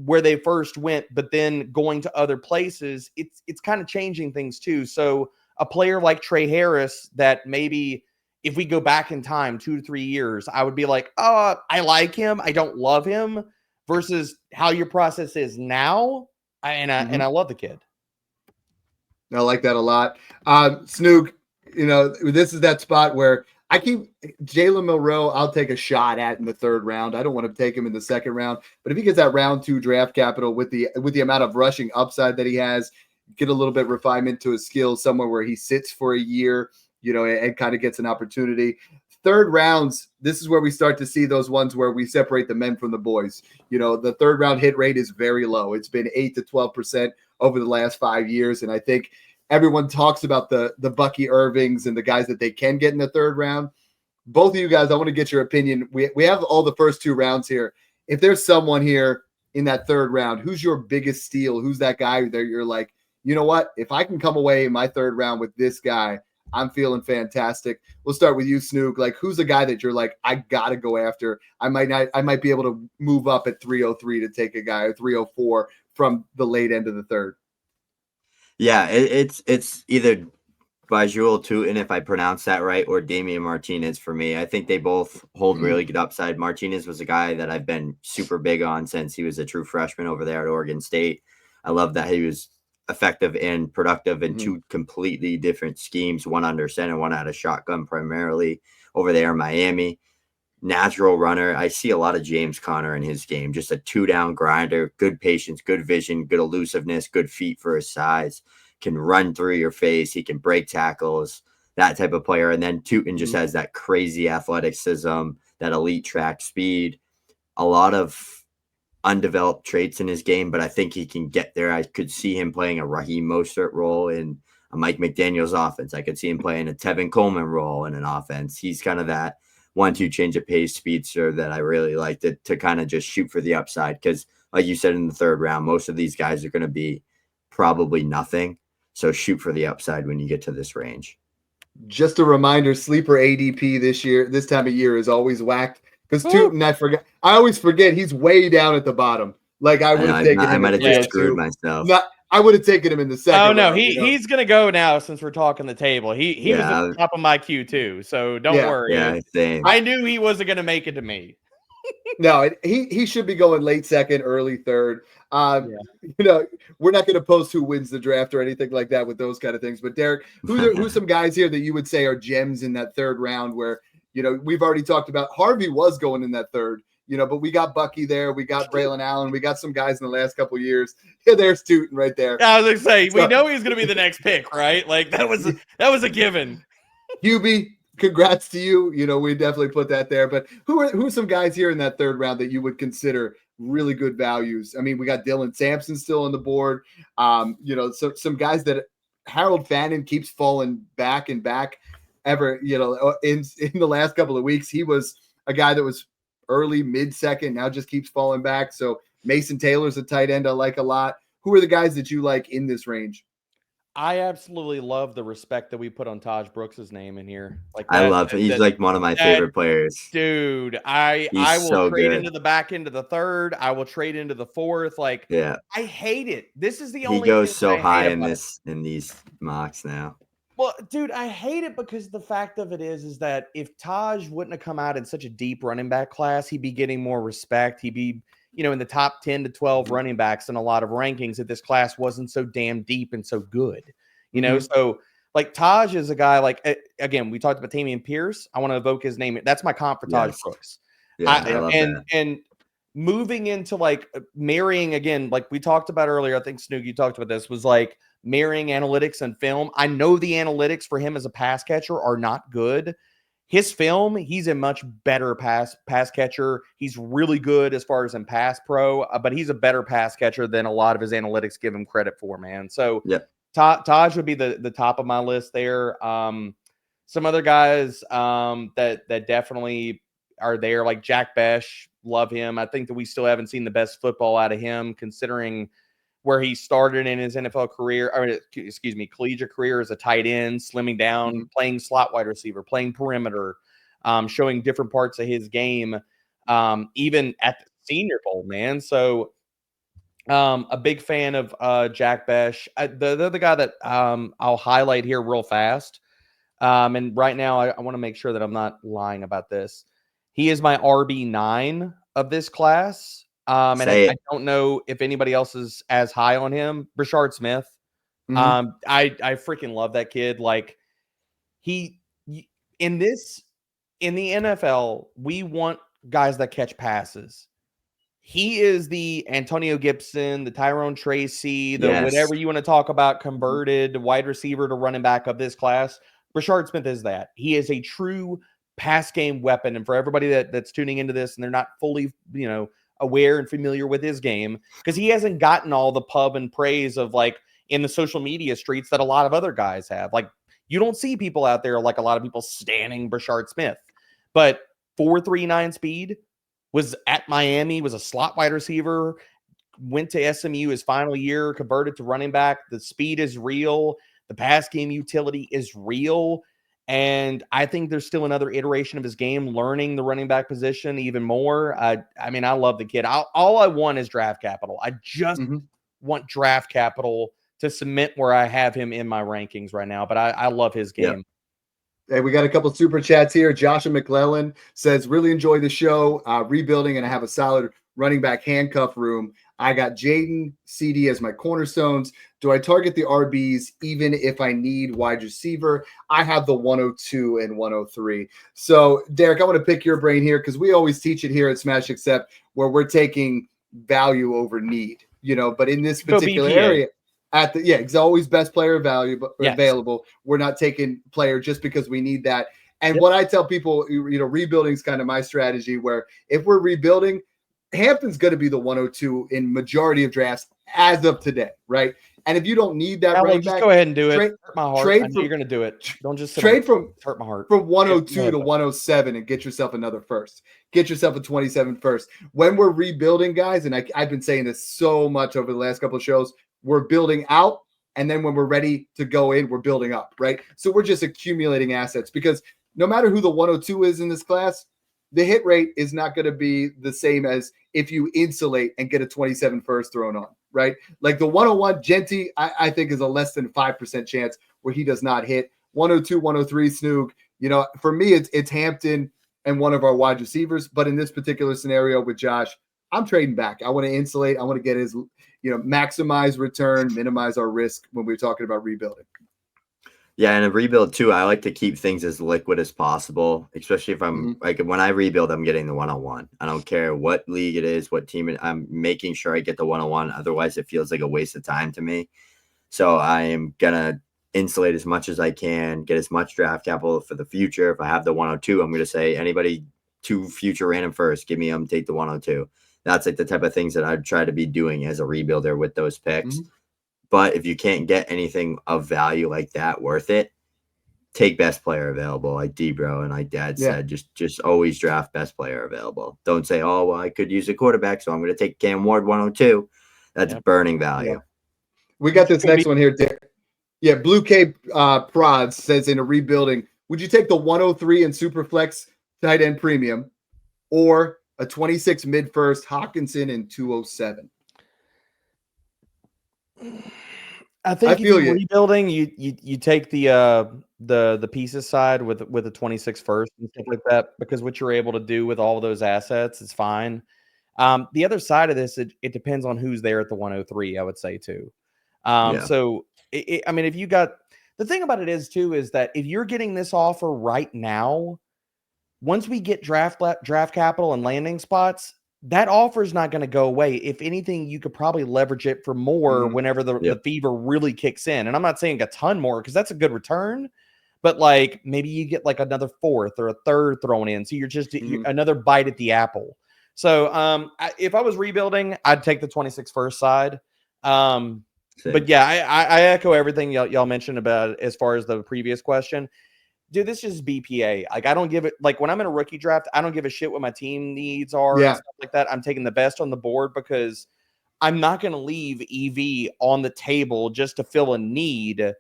where they first went, but then going to other places, it's kind of changing things too. So a player like Tre Harris that maybe if we go back in time 2 to 3 years, I would be like, oh, I like him, I don't love him, versus how your process is now. And I love the kid. I like that a lot. Snoog, this is that spot where I keep Jalen Milroe, I'll take a shot at in the 3rd round. I don't want to take him in the 2nd round, but if he gets that round 2 draft capital with the amount of rushing upside that he has, get a little bit refinement to his skills somewhere where he sits for a year, and kind of gets an opportunity. 3rd rounds, this is where we start to see those ones where we separate the men from the boys. The 3rd round hit rate is very low. It's been 8 to 12% over the last 5 years, and I think everyone talks about the Bucky Irvings and the guys that they can get in the 3rd round. Both of you guys, I want to get your opinion. We have all the first 2 rounds here. If there's someone here in that 3rd round, who's your biggest steal? Who's that guy that you're like, you know what? If I can come away in my 3rd round with this guy, I'm feeling fantastic. We'll start with you, Snoog. Like, who's the guy that you're like, I got to go after? I might be able to move up at 303 to take a guy, or 304 from the late end of the 3rd. Yeah, it's either Bajul Tutin, if I pronounce that right, or Damian Martinez for me. I think they both hold really good upside. Martinez was a guy that I've been super big on since he was a true freshman over there at Oregon State. I love that he was effective and productive in 2 completely different schemes, one under center, one out of shotgun primarily over there in Miami. Natural runner. I see a lot of James Conner in his game, just a 2-down grinder, good patience, good vision, good elusiveness, good feet for his size, can run through your face. He can break tackles, that type of player. And then Tutin just has that crazy athleticism, that elite track speed, a lot of undeveloped traits in his game, but I think he can get there. I could see him playing a Raheem Mostert role in a Mike McDaniel's offense. I could see him playing a Tevin Coleman role in an offense. He's kind of that 1-2 change of pace speedster that I really like to kind of just shoot for the upside. Because like you said, in the 3rd round, most of these guys are going to be probably nothing. So shoot for the upside when you get to this range. Just a reminder, sleeper ADP this time of year is always whacked. Because Tutin, I always forget he's way down at the bottom. Like I would have taken him. I might have just screwed myself. I would have taken him in the 2nd. Oh no, round, he's gonna go now since we're talking the table. He was at the top of my queue too, so don't worry. Yeah, same. I knew he wasn't gonna make it to me. No, he should be going late 2nd, early 3rd. We're not going to post who wins the draft or anything like that with those kind of things. But Derek, who's some guys here that you would say are gems in that 3rd round where, we've already talked about Harvey was going in that 3rd, but we got Bucky there. We got Braylon Allen. We got some guys in the last couple of years. Yeah, there's Tutin right there. I was going to say, we know he's going to be the next pick, right? Like that was a given. Hubie, congrats to you. We definitely put that there. But who are some guys here in that 3rd round that you would consider really good values? I mean, we got Dylan Sampson still on the board. So some guys that Harold Fannin keeps falling back and back. In the last couple of weeks, he was a guy that was early, mid-2nd, now just keeps falling back. So Mason Taylor's a tight end I like a lot. Who are the guys that you like in this range? I absolutely love the respect that we put on Taj Brooks's name in here. Like I love him. He's like one of my favorite players. Dude, I will trade into the back end of the 3rd. I will trade into the 4th. Like, yeah, I hate it. This is the only. He goes so high in these mocks now. Well, dude, I hate it because the fact of it is that if Taj wouldn't have come out in such a deep running back class, he'd be getting more respect. He'd be, in the top 10 to 12 running backs in a lot of rankings if this class wasn't so damn deep and so good. So like Taj is a guy like, again, we talked about Dameon Pierce. I want to evoke his name. That's my comp for Taj Brooks. Yeah, I love that. And moving into like marrying again, like we talked about earlier, I think Snoog, you talked about this, was like mirroring analytics and film. I know the analytics for him as a pass catcher are not good. His film, he's a much better pass catcher. He's really good as far as in pass pro, but he's a better pass catcher than a lot of his analytics give him credit for, man. So Taj would be the top of my list there. Some other guys that definitely are there, like Jack Besh, love him. I think that we still haven't seen the best football out of him, considering where he started in his NFL career, or excuse me, collegiate career as a tight end, slimming down, playing slot wide receiver, playing perimeter, showing different parts of his game, even at the Senior Bowl, man. So a big fan of Jack Besh. The other guy that I'll highlight here real fast, and right now I want to make sure that I'm not lying about this. He is my RB9 of this class. And I don't know if anybody else is as high on him. Brashard Smith. I freaking love that kid. Like in the NFL, we want guys that catch passes. He is the Antonio Gibson, the Tyrone Tracy, the whatever you want to talk about, converted wide receiver to running back of this class. Brashard Smith is that. He is a true pass game weapon. And for everybody that's tuning into this and they're not fully, aware and familiar with his game, because he hasn't gotten all the pub and praise of like in the social media streets that a lot of other guys have. Like, you don't see people out there like a lot of people standing Brashard Smith, but 4.39 speed, was at Miami, was a slot wide receiver, went to SMU his final year, converted to running back. The speed is real. The pass game utility is real. And I think there's still another iteration of his game, learning the running back position even more. I mean, I love the kid. All I want is draft capital. I just want draft capital to cement where I have him in my rankings right now. But I love his game. Yep. Hey, we got a couple super chats here. Joshua McClellan says, really enjoy the show, rebuilding, and I have a solid running back handcuff room. I got Jayden, CD as my cornerstones. Do I target the RBs even if I need wide receiver? I have the 102 and 103. So, Derek, I want to pick your brain here because we always teach it here at Smash Accept where we're taking value over need, but in this particular area, it's always best player available. We're not taking player just because we need that. And what I tell people, rebuilding is kind of my strategy where if we're rebuilding, Hampton's going to be the 102 in majority of drafts as of today, right? And if you don't need that running back, go ahead and do it. Hurt my heart. I know you're going to do it. Don't just trade from hurt my heart from 102 to 107 and get yourself another first. Get yourself a 27 first. When we're rebuilding, guys, and I've been saying this so much over the last couple of shows, we're building out, and then when we're ready to go in, we're building up, right? So we're just accumulating assets because no matter who the 102 is in this class, the hit rate is not going to be the same as if you insulate and get a 27 first thrown on, right? Like the 101 Jeanty, I think is a less than 5% chance where he does not hit. 102, 103 Snoog, for me, it's Hampton and one of our wide receivers. But in this particular scenario with Josh, I'm trading back. I want to insulate. I want to get his, maximize return, minimize our risk when we're talking about rebuilding. Yeah, and a rebuild too, I like to keep things as liquid as possible, especially if I'm like when I rebuild, I'm getting the 101. I don't care what league it is, what team I'm making sure I get the 101. Otherwise, it feels like a waste of time to me. So I am gonna insulate as much as I can, get as much draft capital for the future. If I have the 102, I'm gonna say anybody 2 future random first, give me them, take the 102. That's like the type of things that I'd try to be doing as a rebuilder with those picks. But if you can't get anything of value like that worth it, take best player available, like Dbro and like Dad said. Just always draft best player available. Don't say, oh, well, I could use a quarterback, so I'm going to take Cam Ward 102. That's burning value. Yeah. We got this next one here, Dick. Yeah, Blue Cape Prods says in a rebuilding, would you take the 103 in Superflex tight end premium or a 26 mid-first Hawkinson in 207? I think if you're rebuilding, you take the pieces side with a 26 first and stuff like that, because what you're able to do with all of those assets is fine. The other side of this, it depends on who's there at the 103, I would say too. So I mean, if you got the thing about it is that if you're getting this offer right now, once we get draft capital and landing spots, that offer is not going to go away. If anything, you could probably leverage it for more whenever the fever really kicks in. And I'm not saying a ton more because that's a good return, but like maybe you get like another fourth or a third thrown in. So you're just another bite at the apple. So if I was rebuilding, I'd take the 26 first side. But yeah, I echo everything y'all mentioned about it as far as the previous question. Dude, this is BPA. Like, I don't give it, like, when I'm in a rookie draft, I don't give a shit what my team needs are and stuff like that. I'm taking the best on the board because I'm not going to leave EV on the table just to fill a need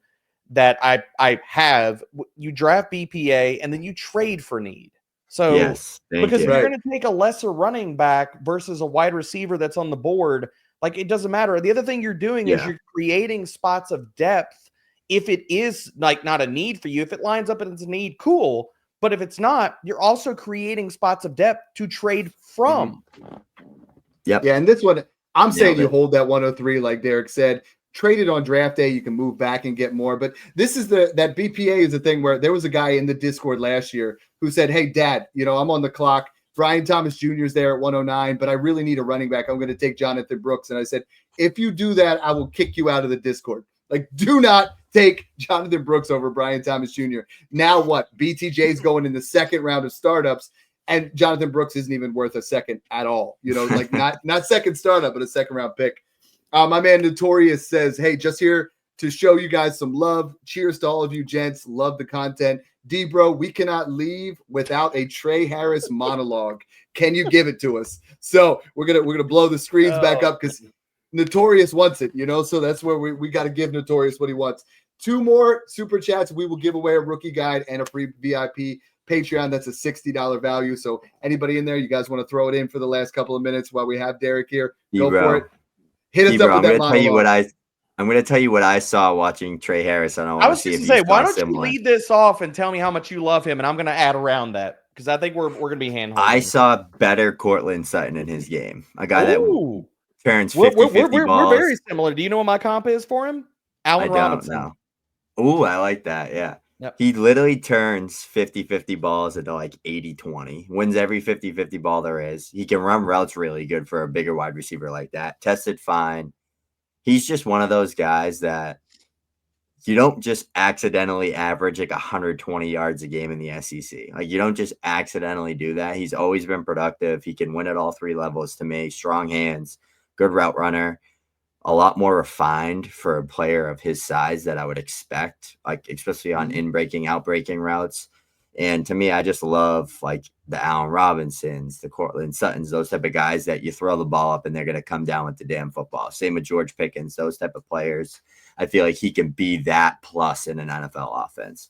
that I have. You draft BPA and then you trade for need. So, because if you're going to take a lesser running back versus a wide receiver that's on the board, like, it doesn't matter. The other thing you're doing is you're creating spots of depth. If it is like not a need for you, if it lines up and it's a need, cool. But if it's not, you're also creating spots of depth to trade from. Yeah, and this one, I'm saying you hold that 103, like Derek said. Trade it on draft day, you can move back and get more. But this is that BPA is a thing where there was a guy in the Discord last year who said, hey, Dad, I'm on the clock. Brian Thomas Jr. is there at 109, but I really need a running back. I'm going to take Jonathan Brooks. And I said, if you do that, I will kick you out of the Discord. Like, do not take Jonathan Brooks over Brian Thomas Jr. Now what? BTJ's going in the second round of startups, and Jonathan Brooks isn't even worth a second at all. Like not second startup, but a second round pick. My man Notorious says, hey, just here to show you guys some love. Cheers to all of you gents. Love the content. Dbro, we cannot leave without a Tre Harris monologue. Can you give it to us? So we're gonna blow the screens back up because Notorious wants it, so that's where we got to give Notorious what he wants. 2 more super chats. We will give away a rookie guide and a free VIP Patreon. That's a $60 value. So anybody in there, you guys want to throw it in for the last couple of minutes while we have Derek here? Go for it. Hit us up with that monologue. I'm going to tell you what I saw watching Tre Harris. And I was just to say, why don't you lead this off and tell me how much you love him? And I'm going to add around that because I think we're going to be hand-holding. I saw better Cortland Sutton in his game. A guy that turns 50-50 balls. We're very similar. Do you know what my comp is for him? Allen Robinson. I don't know. Ooh, I like that. Yeah. Yep. He literally turns 50-50 balls into like 80-20. Wins every 50-50 ball there is. He can run routes really good for a bigger wide receiver like that. Tested fine. He's just one of those guys that you don't just accidentally average like 120 yards a game in the SEC. Like, you don't just accidentally do that. He's always been productive. He can win at all 3 levels to me. Strong hands, good route runner, a lot more refined for a player of his size that I would expect, like especially on in-breaking, out-breaking routes. And to me, I just love like the Allen Robinsons, the Cortland Suttons, those type of guys that you throw the ball up and they're going to come down with the damn football. Same with George Pickens, those type of players. I feel like he can be that plus in an NFL offense.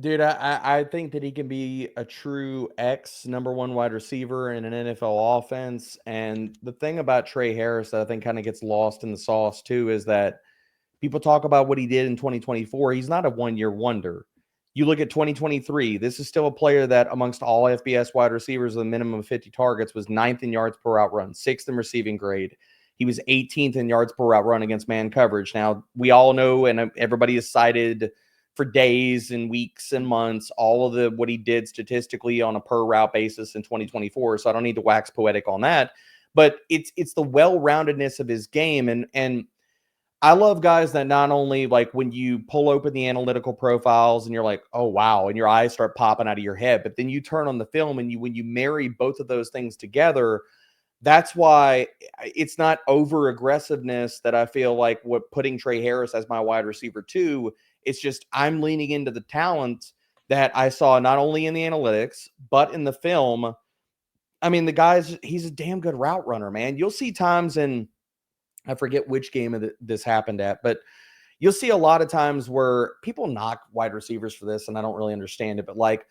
Dude, I think that he can be a true number 1 wide receiver in an NFL offense. And the thing about Tre Harris that I think kind of gets lost in the sauce too is that people talk about what he did in 2024. He's not a one-year wonder. You look at 2023, this is still a player that amongst all FBS wide receivers with a minimum of 50 targets was 9th in yards per route run, 6th in receiving grade. He was 18th in yards per route run against man coverage. Now, we all know, and everybody has cited for days and weeks and months all of what he did statistically on a per route basis in 2024. So I don't need to wax poetic on that. But it's the well-roundedness of his game. And I love guys that not only like when you pull open the analytical profiles and you're like, oh, wow, and your eyes start popping out of your head, but then you turn on the film and when you marry both of those things together, that's why it's not over aggressiveness that I feel like what putting Tre Harris as my wide receiver 2. It's just I'm leaning into the talent that I saw not only in the analytics, but in the film. I mean, he's a damn good route runner, man. You'll see times I forget which game this happened at, but you'll see a lot of times where people knock wide receivers for this, and I don't really understand it. But like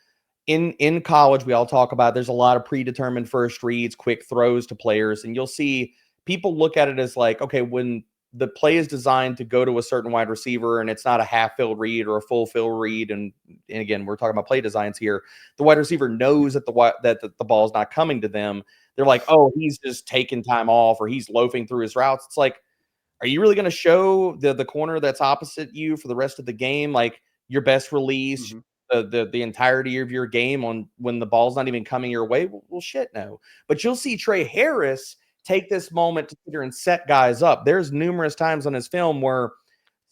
in college, we all talk about there's a lot of predetermined first reads, quick throws to players, and you'll see people look at it as like, okay, when the play is designed to go to a certain wide receiver and it's not a half-field read or a full-field read, and again, we're talking about play designs here, the wide receiver knows that the ball is not coming to them. They're like, oh, he's just taking time off or he's loafing through his routes. It's like, are you really going to show the corner that's opposite you for the rest of the game, like your best release, the entirety of your game on when the ball's not even coming your way. Well, shit, no. But you'll see Tre Harris take this moment to sit there and set guys up. There's numerous times on his film where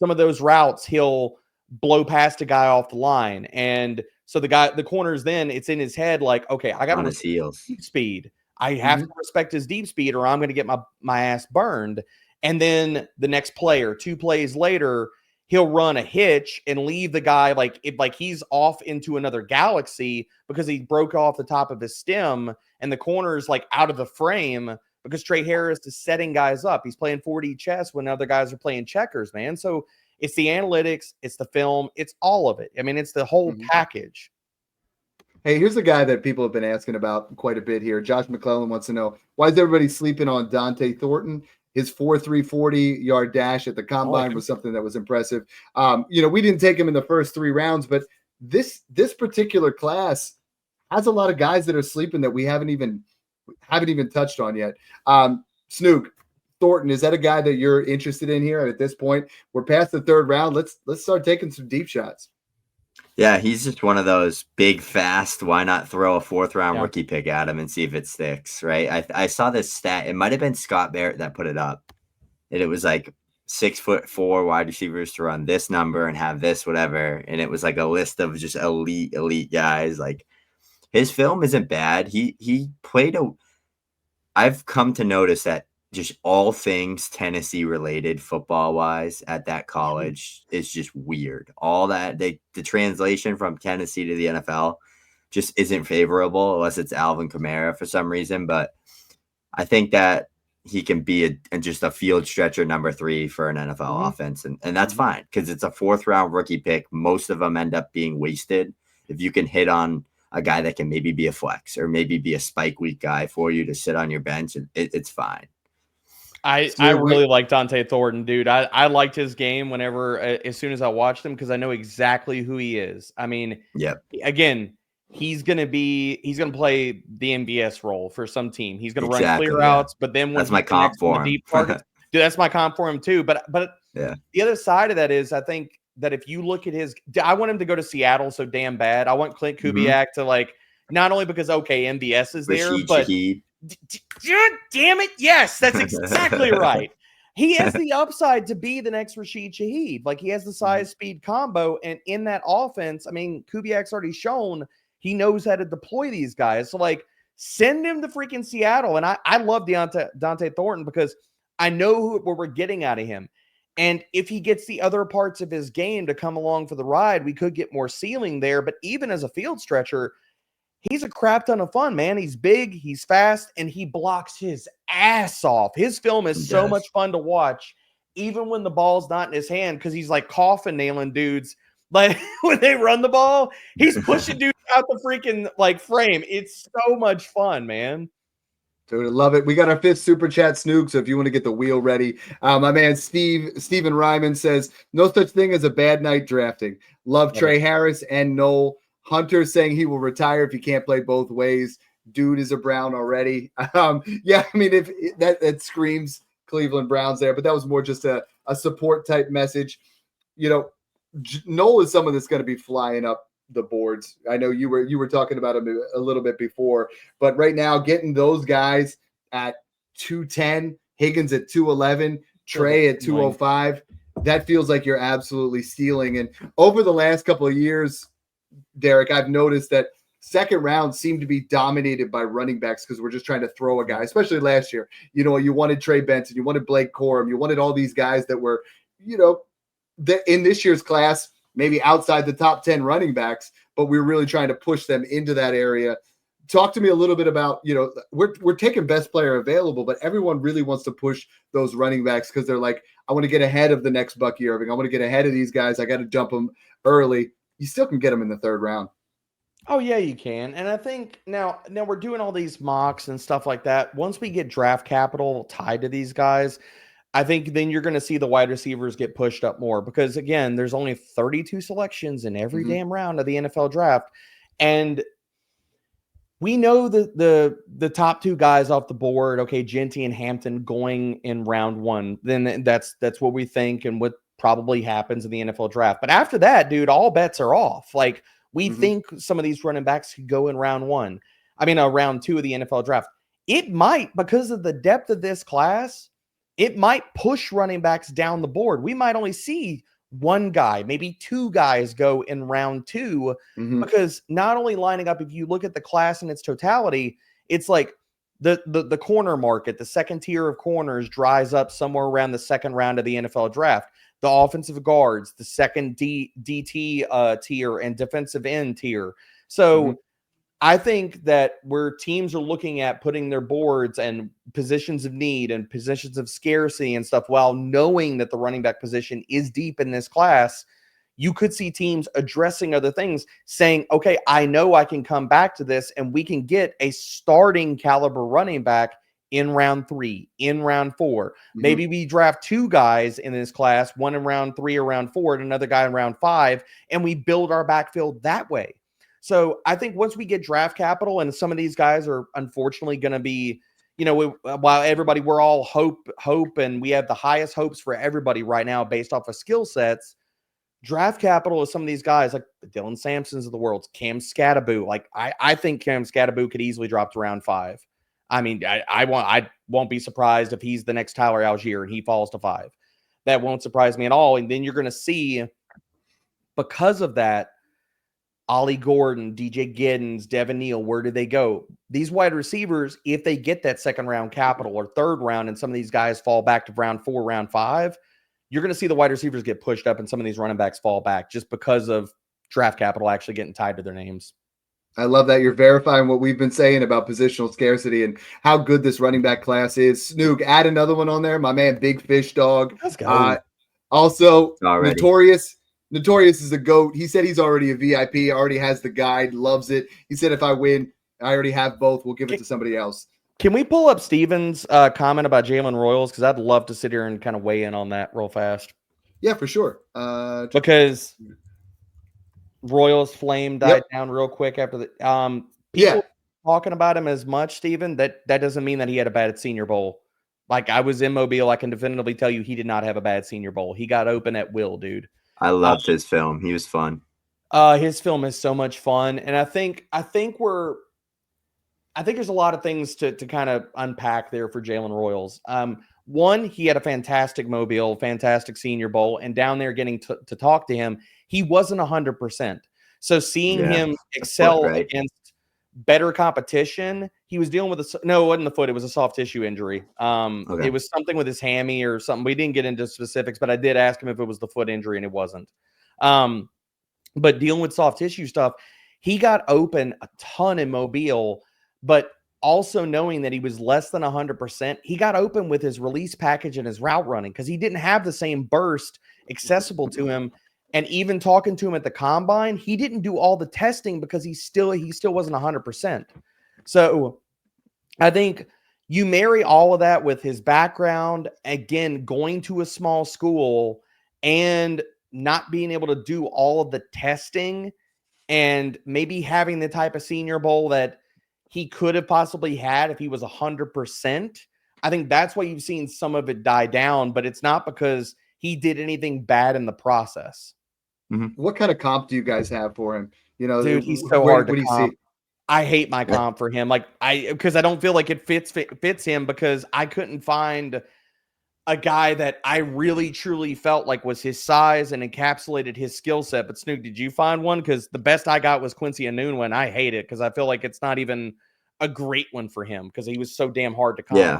some of those routes he'll blow past a guy off the line, and so the corners, then it's in his head like, okay, I got on his heels, deep speed. I have to respect his deep speed, or I'm going to get my ass burned. And then the next play or 2 plays later, he'll run a hitch and leave the guy like he's off into another galaxy because he broke off the top of his stem, and the corner's like out of the frame because Tre Harris is setting guys up. He's playing 4D chess when other guys are playing checkers, man. So it's the analytics, it's the film, it's all of it. I mean, it's the whole package. Hey, here's a guy that people have been asking about quite a bit here. Josh McClellan wants to know, why is everybody sleeping on Dante Thornton? His 4.3 40-yard dash at the combine was something that was impressive. We didn't take him in the first 3 rounds, but this particular class has a lot of guys that are sleeping that we haven't even touched on yet. Snoog, Thornton, is that a guy that you're interested in here at this point? We're past the 3rd round. Let's start taking some deep shots. Yeah, he's just one of those big, fast. Why not throw a 4th round rookie pick at him and see if it sticks, right? I saw this stat. It might have been Scott Barrett that put it up. And it was like 6'4" wide receivers to run this number and have this, whatever. And it was like a list of just elite guys. Like, his film isn't bad. He played I've come to notice that just all things Tennessee related football wise at that college is just weird. All that the translation from Tennessee to the NFL just isn't favorable unless it's Alvin Kamara for some reason. But I think that he can be just a field stretcher number 3 for an NFL offense. And that's fine because it's a 4th round rookie pick. Most of them end up being wasted. If you can hit on a guy that can maybe be a flex or maybe be a spike week guy for you to sit on your bench, it's fine. I really like Dante Thornton, dude. I liked his game whenever, as soon as I watched him, because I know exactly who he is. I mean, again, he's gonna play the MVS role for some team. He's gonna run clear outs, but then when that's my comp for him. Deep targets, dude, that's my comp for him too. But the other side of that is, I think that if you look at I want him to go to Seattle so damn bad. I want Clint Kubiak to not only because MVS is there, but damn it, yes, that's exactly right. He has the upside to be the next Rashid Shaheed. Like, he has the size speed combo, and in that offense, I mean, Kubiak's already shown he knows how to deploy these guys. So send him to freaking Seattle. And I love Dante Thornton because I know what we're getting out of him. And if he gets the other parts of his game to come along for the ride, we could get more ceiling there. But even as a field stretcher, he's a crap ton of fun, man. He's big, he's fast, and he blocks his ass off. His film is so much fun to watch, even when the ball's not in his hand, because he's coffin nailing dudes. Like, when they run the ball, he's pushing dudes out the freaking frame. It's so much fun, man. Dude, I love it. We got our 5th super chat, Snoog. So if you want to get the wheel ready, my man Steven Ryman says, no such thing as a bad night drafting. Love Tre Harris and Noel. Hunter saying he will retire if he can't play both ways. Dude is a Brown already. I mean, if that screams Cleveland Browns there, but that was more just a support type message. Noel is someone that's going to be flying up the boards. I know you were talking about him a little bit before, but right now getting those guys at 210, Higgins at 211, Tre at 205, that feels like you're absolutely stealing. And over the last couple of years, Derek, I've noticed that second round seemed to be dominated by running backs because we're just trying to throw a guy, especially last year. You wanted Trey Benson, you wanted Blake Corum, you wanted all these guys that were, in this year's class, maybe outside the top 10 running backs, but we're really trying to push them into that area. Talk to me a little bit about, we're taking best player available, but everyone really wants to push those running backs because they're like, I want to get ahead of the next Bucky Irving. I want to get ahead of these guys. I got to jump them early. You still can get them in the 3rd round. Oh, yeah, you can. And I think now we're doing all these mocks and stuff like that. Once we get draft capital tied to these guys, I think then you're going to see the wide receivers get pushed up more because, again, there's only 32 selections in every damn round of the NFL draft. And we know the top 2 guys off the board, okay, Jeanty and Hampton going in round 1. Then that's what we think and what probably happens in the NFL draft. But after that, dude, all bets are off. We think some of these running backs could go in round 1. I mean, round 2 of the NFL draft. It might, because of the depth of this class, it might push running backs down the board. We might only see one guy, maybe 2 guys go in round 2, because not only lining up, if you look at the class in its totality, it's like the corner market, the second tier of corners dries up somewhere around the second round of the NFL draft. The offensive guards, the second DT tier and defensive end tier. So I think that where teams are looking at putting their boards and positions of need and positions of scarcity and stuff, while knowing that the running back position is deep in this class, you could see teams addressing other things, saying, okay, I know I can come back to this and we can get a starting caliber running back in round 3, in round 4. Maybe we draft 2 guys in this class, one in round 3 or round 4 and another guy in round 5, and we build our backfield that way. So I think once we get draft capital, and some of these guys are unfortunately going to be, while we're all hope, and we have the highest hopes for everybody right now based off of skill sets, draft capital is some of these guys like the Dylan Sampsons of the world, Cam Skattebo. Like I think Cam Skattebo could easily drop to round 5. I mean, I won't be surprised if he's the next Tyler Algier and he falls to 5. That won't surprise me at all. And then you're going to see, because of that, Ollie Gordon, DJ Giddens, Devin Neal, where do they go? These wide receivers, if they get that second round capital or third round, and some of these guys fall back to round 4, round 5, you're going to see the wide receivers get pushed up and some of these running backs fall back just because of draft capital actually getting tied to their names. I love that you're verifying what we've been saying about positional scarcity and how good this running back class is. Snoog, add another one on there. My man, Big Fish Dog. Let's go. Also, Notorious. Notorious is a GOAT. He said he's already a VIP, already has the guide, loves it. He said, if I win, I already have both. We'll give it to somebody else. Can we pull up Steven's comment about Jalen Royals? Because I'd love to sit here and kind of weigh in on that real fast. Yeah, for sure. Because Royals flame died down real quick after the people talking about him as much, Steven, that doesn't mean that he had a bad Senior Bowl. Like, I was in Mobile, I can definitively tell you he did not have a bad Senior Bowl. He got open at will, dude. I loved his film. He was fun. His film is so much fun. And I think there's a lot of things to kind of unpack there for Jalen Royals. One, he had a fantastic Mobile, fantastic Senior Bowl, and down there getting to talk to him, he wasn't 100%. So seeing him excel against better competition, he was dealing with it wasn't the foot, it was a soft tissue injury. It was something with his hammy or something. We didn't get into specifics, but I did ask him if it was the foot injury, and it wasn't. But dealing with soft tissue stuff, he got open a ton in Mobile, but also knowing that he was less than 100%, he got open with his release package and his route running because he didn't have the same burst accessible to him. And even talking to him at the combine, he didn't do all the testing because he still wasn't 100%. So I think you marry all of that with his background, again, going to a small school and not being able to do all of the testing and maybe having the type of Senior Bowl that he could have possibly had if he was 100%. I think that's why you've seen some of it die down, but it's not because he did anything bad in the process. What kind of comp do you guys have for him? Dude, he's so hard to comp. I hate my comp for him. Because I don't feel like it fits him, because I couldn't find a guy that I really truly felt like was his size and encapsulated his skill set. But Snoog, did you find one? Because the best I got was Quincy Enunwa, and I hate it because I feel like it's not even a great one for him because he was so damn hard to comp. Yeah.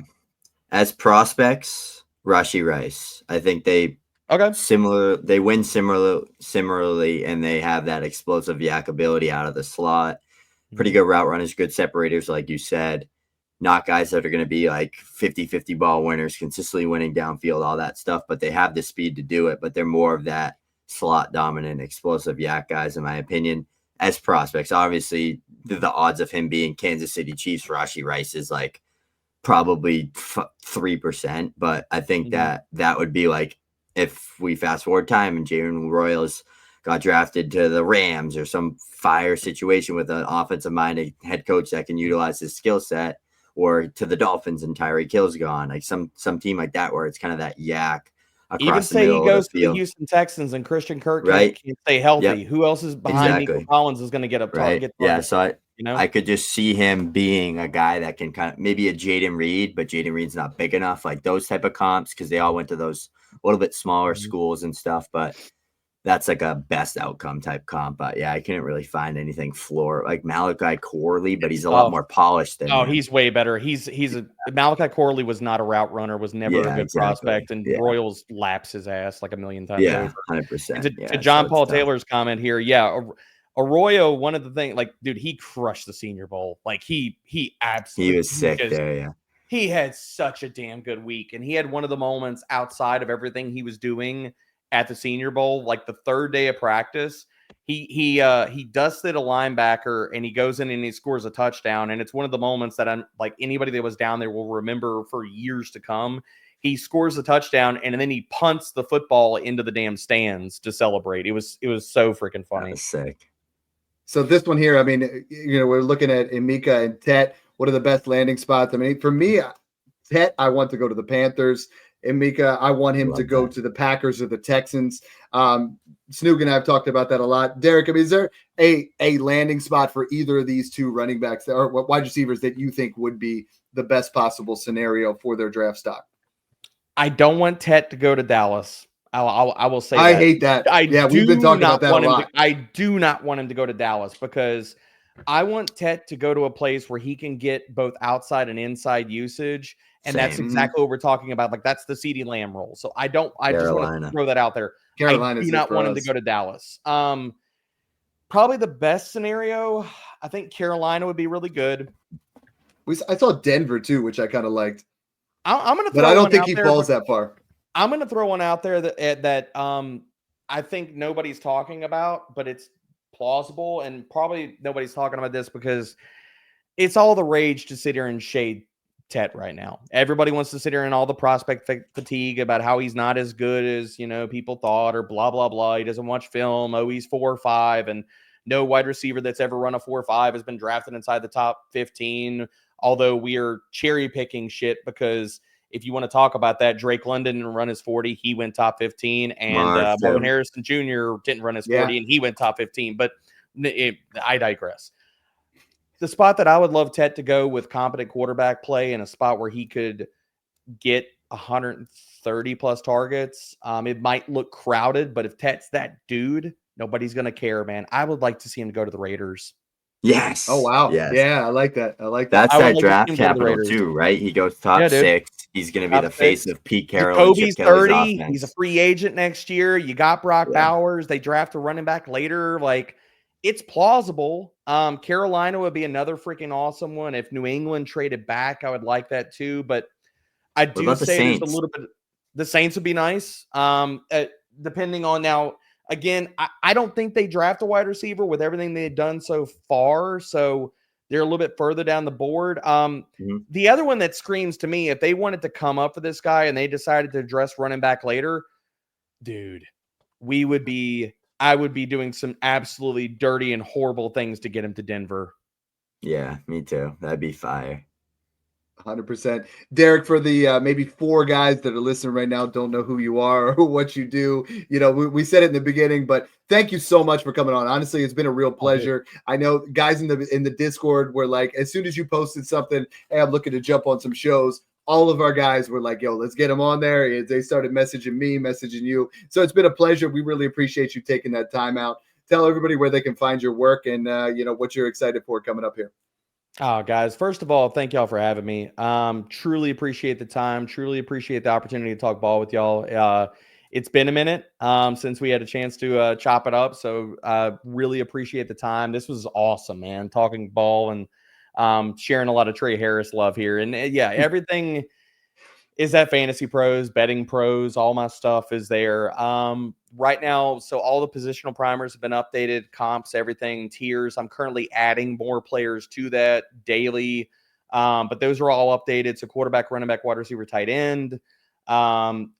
As prospects, Rashee Rice. I think they win similarly, and they have that explosive yak ability out of the slot. Pretty good route runners, good separators, like you said. Not guys that are going to be like 50-50 ball winners, consistently winning downfield, all that stuff, but they have the speed to do it. But they're more of that slot dominant, explosive yak guys, in my opinion, as prospects. Obviously, the odds of him being Kansas City Chiefs Rashee Rice is like probably 3%. But I think that would be like, if we fast forward time and Jalen Royals got drafted to the Rams or some fire situation with an offensive-minded head coach that can utilize his skill set, or to the Dolphins and Tyreek Hill's gone, like some team like that where it's kind of that yak Even across the say he middle of goes the to the field. Houston Texans and Christian Kirk Right. can't stay healthy. Yep. Who else is behind Nico Exactly. Collins is going to get up Right. get Yeah. targets, So you know? I could just see him being a guy that can kind of maybe a Jayden Reed, but Jayden Reed's not big enough, like those type of comps, because they all went to those a little bit smaller schools and stuff. But that's like a best outcome type comp. But yeah, I couldn't really find anything floor like Malachi Corley, but he's a lot more polished than him. He's way better. Malachi Corley was not a route runner, was never a good prospect, and Royals laps his ass like a million times over. 100%. To John Paul Taylor's comment here, Arroyo, one of the things, like, dude, he crushed the Senior Bowl. Like, he absolutely, he was sick there. Yeah, he had such a damn good week, and he had one of the moments outside of everything he was doing at the Senior Bowl, like the third day of practice. He dusted a linebacker, and he goes in and he scores a touchdown, and it's one of the moments that I'm like anybody that was down there will remember for years to come. He scores a touchdown, and then he punts the football into the damn stands to celebrate. It was so freaking funny. That was sick. So this one here, I mean, we're looking at Emeka and Tet. What are the best landing spots? I mean, for me, Tet, I want to go to the Panthers. Emeka, I want him to go to the Packers or the Texans. Snoog and I have talked about that a lot. Derek, I mean, is there a landing spot for either of these two running backs or wide receivers that you think would be the best possible scenario for their draft stock? I don't want Tet to go to Dallas. I will say I hate that. We've been talking about that a lot. I do not want him to go to Dallas because I want Tet to go to a place where he can get both outside and inside usage. And that's exactly what we're talking about. Like, that's the CeeDee Lamb role. So I just want to throw that out there. I do not want him to go to Dallas. Probably the best scenario, I think Carolina would be really good. I saw Denver too, which I kind of liked. I'm going to throw, but I don't think he falls that far. I'm going to throw one out there that I think nobody's talking about, but it's plausible, and probably nobody's talking about this because it's all the rage to sit here and shade Tet right now. Everybody wants to sit here and all the prospect fatigue about how he's not as good as, people thought, or blah, blah, blah. He doesn't watch film. Oh, he's 4 or 5, and no wide receiver that's ever run a 4 or 5 has been drafted inside the top 15. Although we are cherry picking shit because if you want to talk about that, Drake London didn't run his 40. He went top 15. And Marvin Harrison Jr. didn't run his 40 and he went top 15. But I digress. The spot that I would love Tet to go with competent quarterback play in a spot where he could get 130 plus targets. It might look crowded, but if Tet's that dude, nobody's going to care, man. I would like to see him go to the Raiders. Yes. Oh, wow. Yes. Yeah, I like that. That's that draft capital too, right? He goes top 6. He's going to be the face of Pete Carroll. Jacoby's 30. He's a free agent next year. You got Brock Bowers. They draft a running back later. Like, it's plausible. Carolina would be another freaking awesome one. If New England traded back, I would like that too. But I do say there's a little bit. The Saints would be nice. Depending on now. Again, I don't think they draft a wide receiver with everything they've done so far. So they're a little bit further down the board. The other one that screams to me, if they wanted to come up for this guy and they decided to address running back later, dude, I would be doing some absolutely dirty and horrible things to get him to Denver. Yeah, me too. That'd be fire. 100%. Derek, for the maybe 4 guys that are listening right now, don't know who you are or what you do. We said it in the beginning, but thank you so much for coming on. Honestly, it's been a real pleasure. I know guys in the Discord were like, as soon as you posted something, hey, I'm looking to jump on some shows. All of our guys were like, yo, let's get him on there. They started messaging me, messaging you. So it's been a pleasure. We really appreciate you taking that time out. Tell everybody where they can find your work and, what you're excited for coming up here. Oh, guys, first of all, thank y'all for having me. Truly appreciate the time. Truly appreciate the opportunity to talk ball with y'all. It's been a minute since we had a chance to chop it up. So really appreciate the time. This was awesome, man. Talking ball and sharing a lot of Tre Harris love here. And everything is at Fantasy Pros, Betting Pros. All my stuff is there. Right now, so all the positional primers have been updated, comps, everything, tiers. I'm currently adding more players to that daily, but those are all updated. So quarterback, running back, wide receiver, tight end. I'm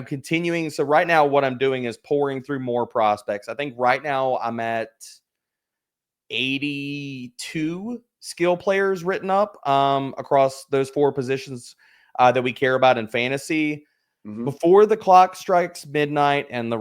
continuing. So right now what I'm doing is pouring through more prospects. I think right now I'm at 82 skill players written up across those 4 positions that we care about in fantasy. before the clock strikes midnight and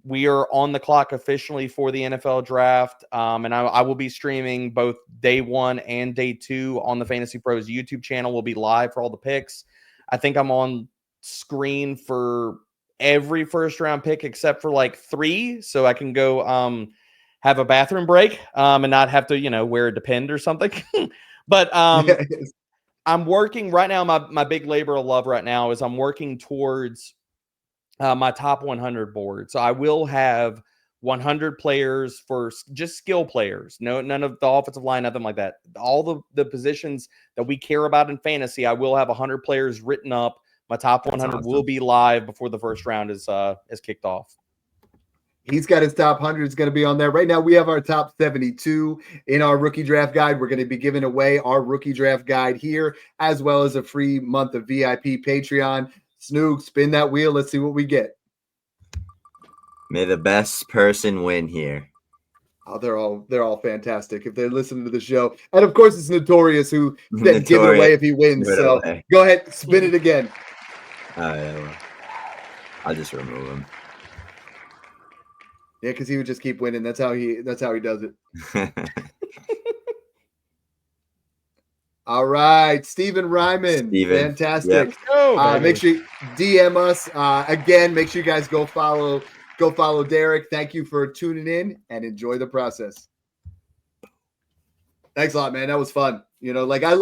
we are on the clock officially for the NFL draft. And I will be streaming both day 1 and day 2 on the Fantasy Pros YouTube channel. We'll be live for all the picks. I think I'm on screen for every first round pick except for like 3. So I can go have a bathroom break and not have to, wear a Depend or something. But I'm working right now. My big labor of love right now is I'm working towards my top 100 board. So I will have 100 players for just skill players. None of the offensive line, nothing like that. All the positions that we care about in fantasy, I will have 100 players written up. My top 100 awesome. will be live before the first round is kicked off. He's got his top 100 is going to be on there. Right now, we have our top 72 in our rookie draft guide. We're going to be giving away our rookie draft guide here, as well as a free month of VIP Patreon. Snoog, spin that wheel. Let's see what we get. May the best person win here. Oh, they're all fantastic if they're listening to the show. And of course, it's Notorious who said give it away if he wins. So go ahead, spin it again. Yeah, well, I'll just remove him. Yeah, because he would just keep winning. That's how he does it. All right, Steven Ryman. Fantastic. Yep. Make sure you DM us. Again, make sure you guys go follow Derek. Thank you for tuning in and enjoy the process. Thanks a lot, man. That was fun. I